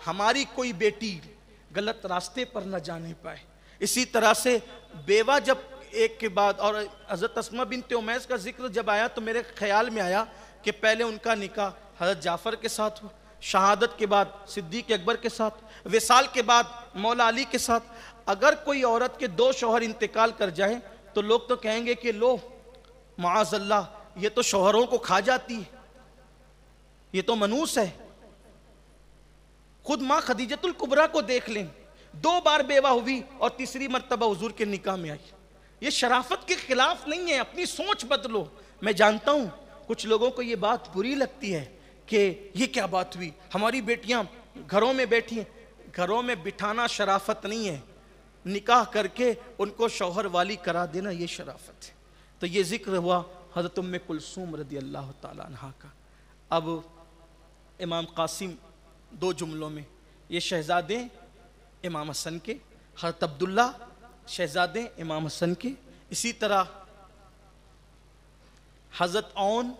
ہماری کوئی بیٹی غلط راستے پر نہ جانے پائے. اسی طرح سے بیوہ جب ایک کے بعد، اور حضرت اسماء بنت امیس کا ذکر جب آیا تو میرے خیال میں آیا کہ پہلے ان کا نکاح حضرت جعفر کے ساتھ ہوا، شہادت کے بعد صدیق اکبر کے ساتھ، وصال کے بعد مولا علی کے ساتھ. اگر کوئی عورت کے 2 شوہر انتقال کر جائیں تو لوگ تو کہیں گے کہ لو معاذ اللہ، یہ تو شوہروں کو کھا جاتی ہے، یہ تو منوس ہے. خود ماں خدیجۃ الکبریٰ کو دیکھ لیں، 2 بار بیوہ ہوئی اور تیسری مرتبہ حضور کے نکاح میں آئی. یہ شرافت کے خلاف نہیں ہے. اپنی سوچ بدلو. میں جانتا ہوں کچھ لوگوں کو یہ بات بری لگتی ہے کہ یہ کیا بات ہوئی، ہماری بیٹیاں گھروں میں بیٹھی ہیں. گھروں میں بٹھانا شرافت نہیں ہے، نکاح کر کے ان کو شوہر والی کرا دینا یہ شرافت ہے. تو یہ ذکر ہوا حضرت ام کلثوم رضی اللہ تعالیٰ عنہ کا. اب امام قاسم 2 جملوں میں، یہ شہزادے امام حسن کے، حضرت عبداللہ شہزادے امام حسن کے. اسی طرح حضرت عون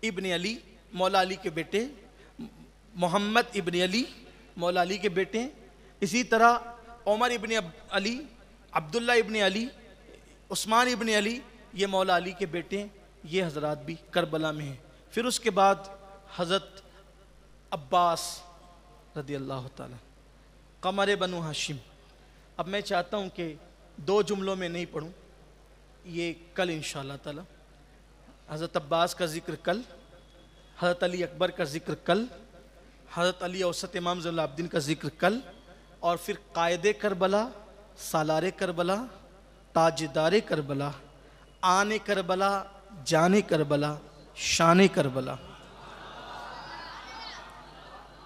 ابن علی مولا علی کے بیٹے، محمد ابن علی مولا علی کے بیٹے. اسی طرح عمر ابن علی، عبداللہ ابن علی، عثمان ابن علی، یہ مولا علی کے بیٹے. یہ حضرات بھی کربلا میں ہیں. پھر اس کے بعد حضرت عباس رضی اللہ تعالیٰ، قمر بنو ہاشم. اب میں چاہتا ہوں کہ 2 جملوں میں نہیں پڑھوں، یہ کل انشاءاللہ تعالیٰ. حضرت عباس کا ذکر کل، حضرت علی اکبر کا ذکر کل، حضرت علی اوسط امام زین العابدین کا ذکر کل، اور پھر قائد کربلا، سالار کربلا، تاجدار کربلا، آن کربلا، جان کربلا، شان کربلا،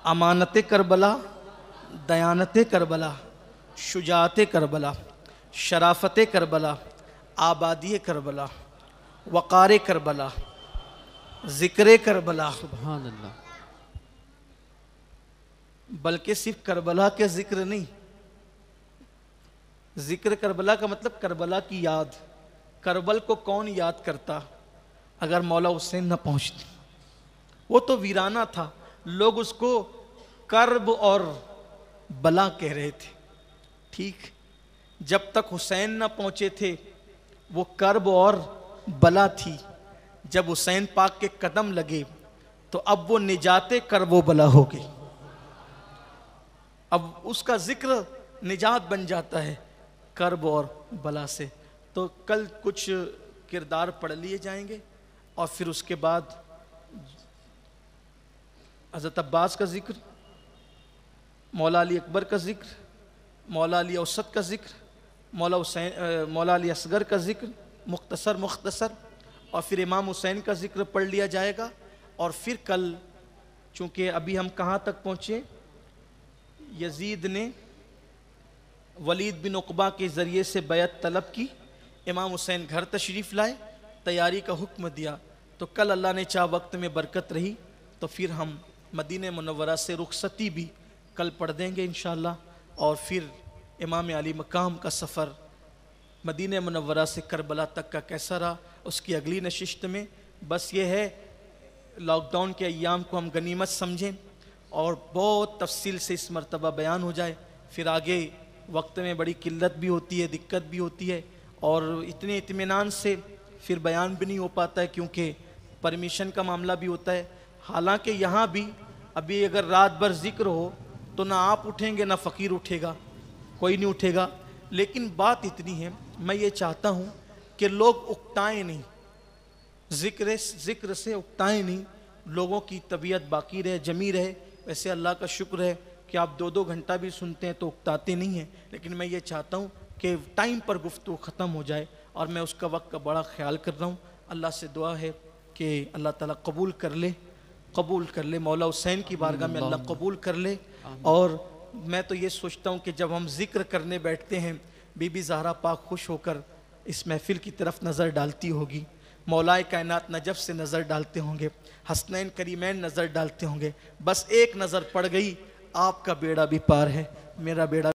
امانت کربلا، دیانت کربلا، شجاعت کربلا، شرافت کربلا، آبادی کربلا، وقار کربلا، ذکر کربلا. سبحان اللہ. بلکہ صرف کربلا کے ذکر نہیں، ذکر کربلا کا مطلب کربلا کی یاد. کربل کو کون یاد کرتا اگر مولا حسین نہ پہنچتے؟ وہ تو ویرانہ تھا، لوگ اس کو کرب اور بلا کہہ رہے تھے. ٹھیک، جب تک حسین نہ پہنچے تھے وہ کرب اور بلا تھی. جب حسین پاک کے قدم لگے تو اب وہ نجات کرب و بلا ہو گئی. اب اس کا ذکر نجات بن جاتا ہے کرب اور بلا سے. تو کل کچھ کردار پڑھ لیے جائیں گے اور پھر اس کے بعد حضرت عباس کا ذکر، مولا علی اکبر کا ذکر، مولا علی اوسط کا ذکر، مولا علی اصغر کا ذکر مختصر، اور پھر امام حسین کا ذکر پڑھ لیا جائے گا. اور پھر کل چونکہ ابھی ہم کہاں تک پہنچے، یزید نے ولید بن عقبہ کے ذریعے سے بیعت طلب کی، امام حسین گھر تشریف لائے، تیاری کا حکم دیا. تو کل اللہ نے چاہ وقت میں برکت رہی تو پھر ہم مدینہ منورہ سے رخصتی بھی کل پڑھ دیں گے انشاءاللہ. اور پھر امام علی مقام کا سفر مدینہ منورہ سے کربلا تک کا کیسا رہا، اس کی اگلی نشست میں. بس یہ ہے لاک ڈاؤن کے ایام کو ہم غنیمت سمجھیں اور بہت تفصیل سے اس مرتبہ بیان ہو جائے. پھر آگے وقت میں بڑی قلت بھی ہوتی ہے، دقت بھی ہوتی ہے، اور اتنے اطمینان سے پھر بیان بھی نہیں ہو پاتا ہے کیونکہ پرمیشن کا معاملہ بھی ہوتا ہے. حالانکہ یہاں بھی ابھی اگر رات بھر ذکر ہو تو نہ آپ اٹھیں گے نہ فقیر اٹھے گا، کوئی نہیں اٹھے گا. لیکن بات اتنی ہے، میں یہ چاہتا ہوں کہ لوگ اکتائیں نہیں. ذکر سے اکتائیں نہیں، لوگوں کی طبیعت باقی رہے، جمی رہے. ویسے اللہ کا شکر ہے کہ آپ 2 گھنٹہ بھی سنتے ہیں تو اکتاتے نہیں ہیں، لیکن میں یہ چاہتا ہوں کہ ٹائم پر گفتگو ختم ہو جائے، اور میں اس کا وقت کا بڑا خیال کر رہا ہوں. اللہ سے دعا ہے کہ اللہ تعالیٰ قبول کر لے، مولا حسین کی بارگاہ میں اللہ قبول کر لے. اور میں تو یہ سوچتا ہوں کہ جب ہم ذکر کرنے بیٹھتے ہیں، بی بی زہرا پاک خوش ہو کر اس محفل کی طرف نظر ڈالتی ہوگی، مولائے کائنات نجف سے نظر ڈالتے ہوں گے، حسنین کریمین نظر ڈالتے ہوں گے. بس ایک نظر پڑ گئی، آپ کا بیڑا بھی پار ہے، میرا بیڑا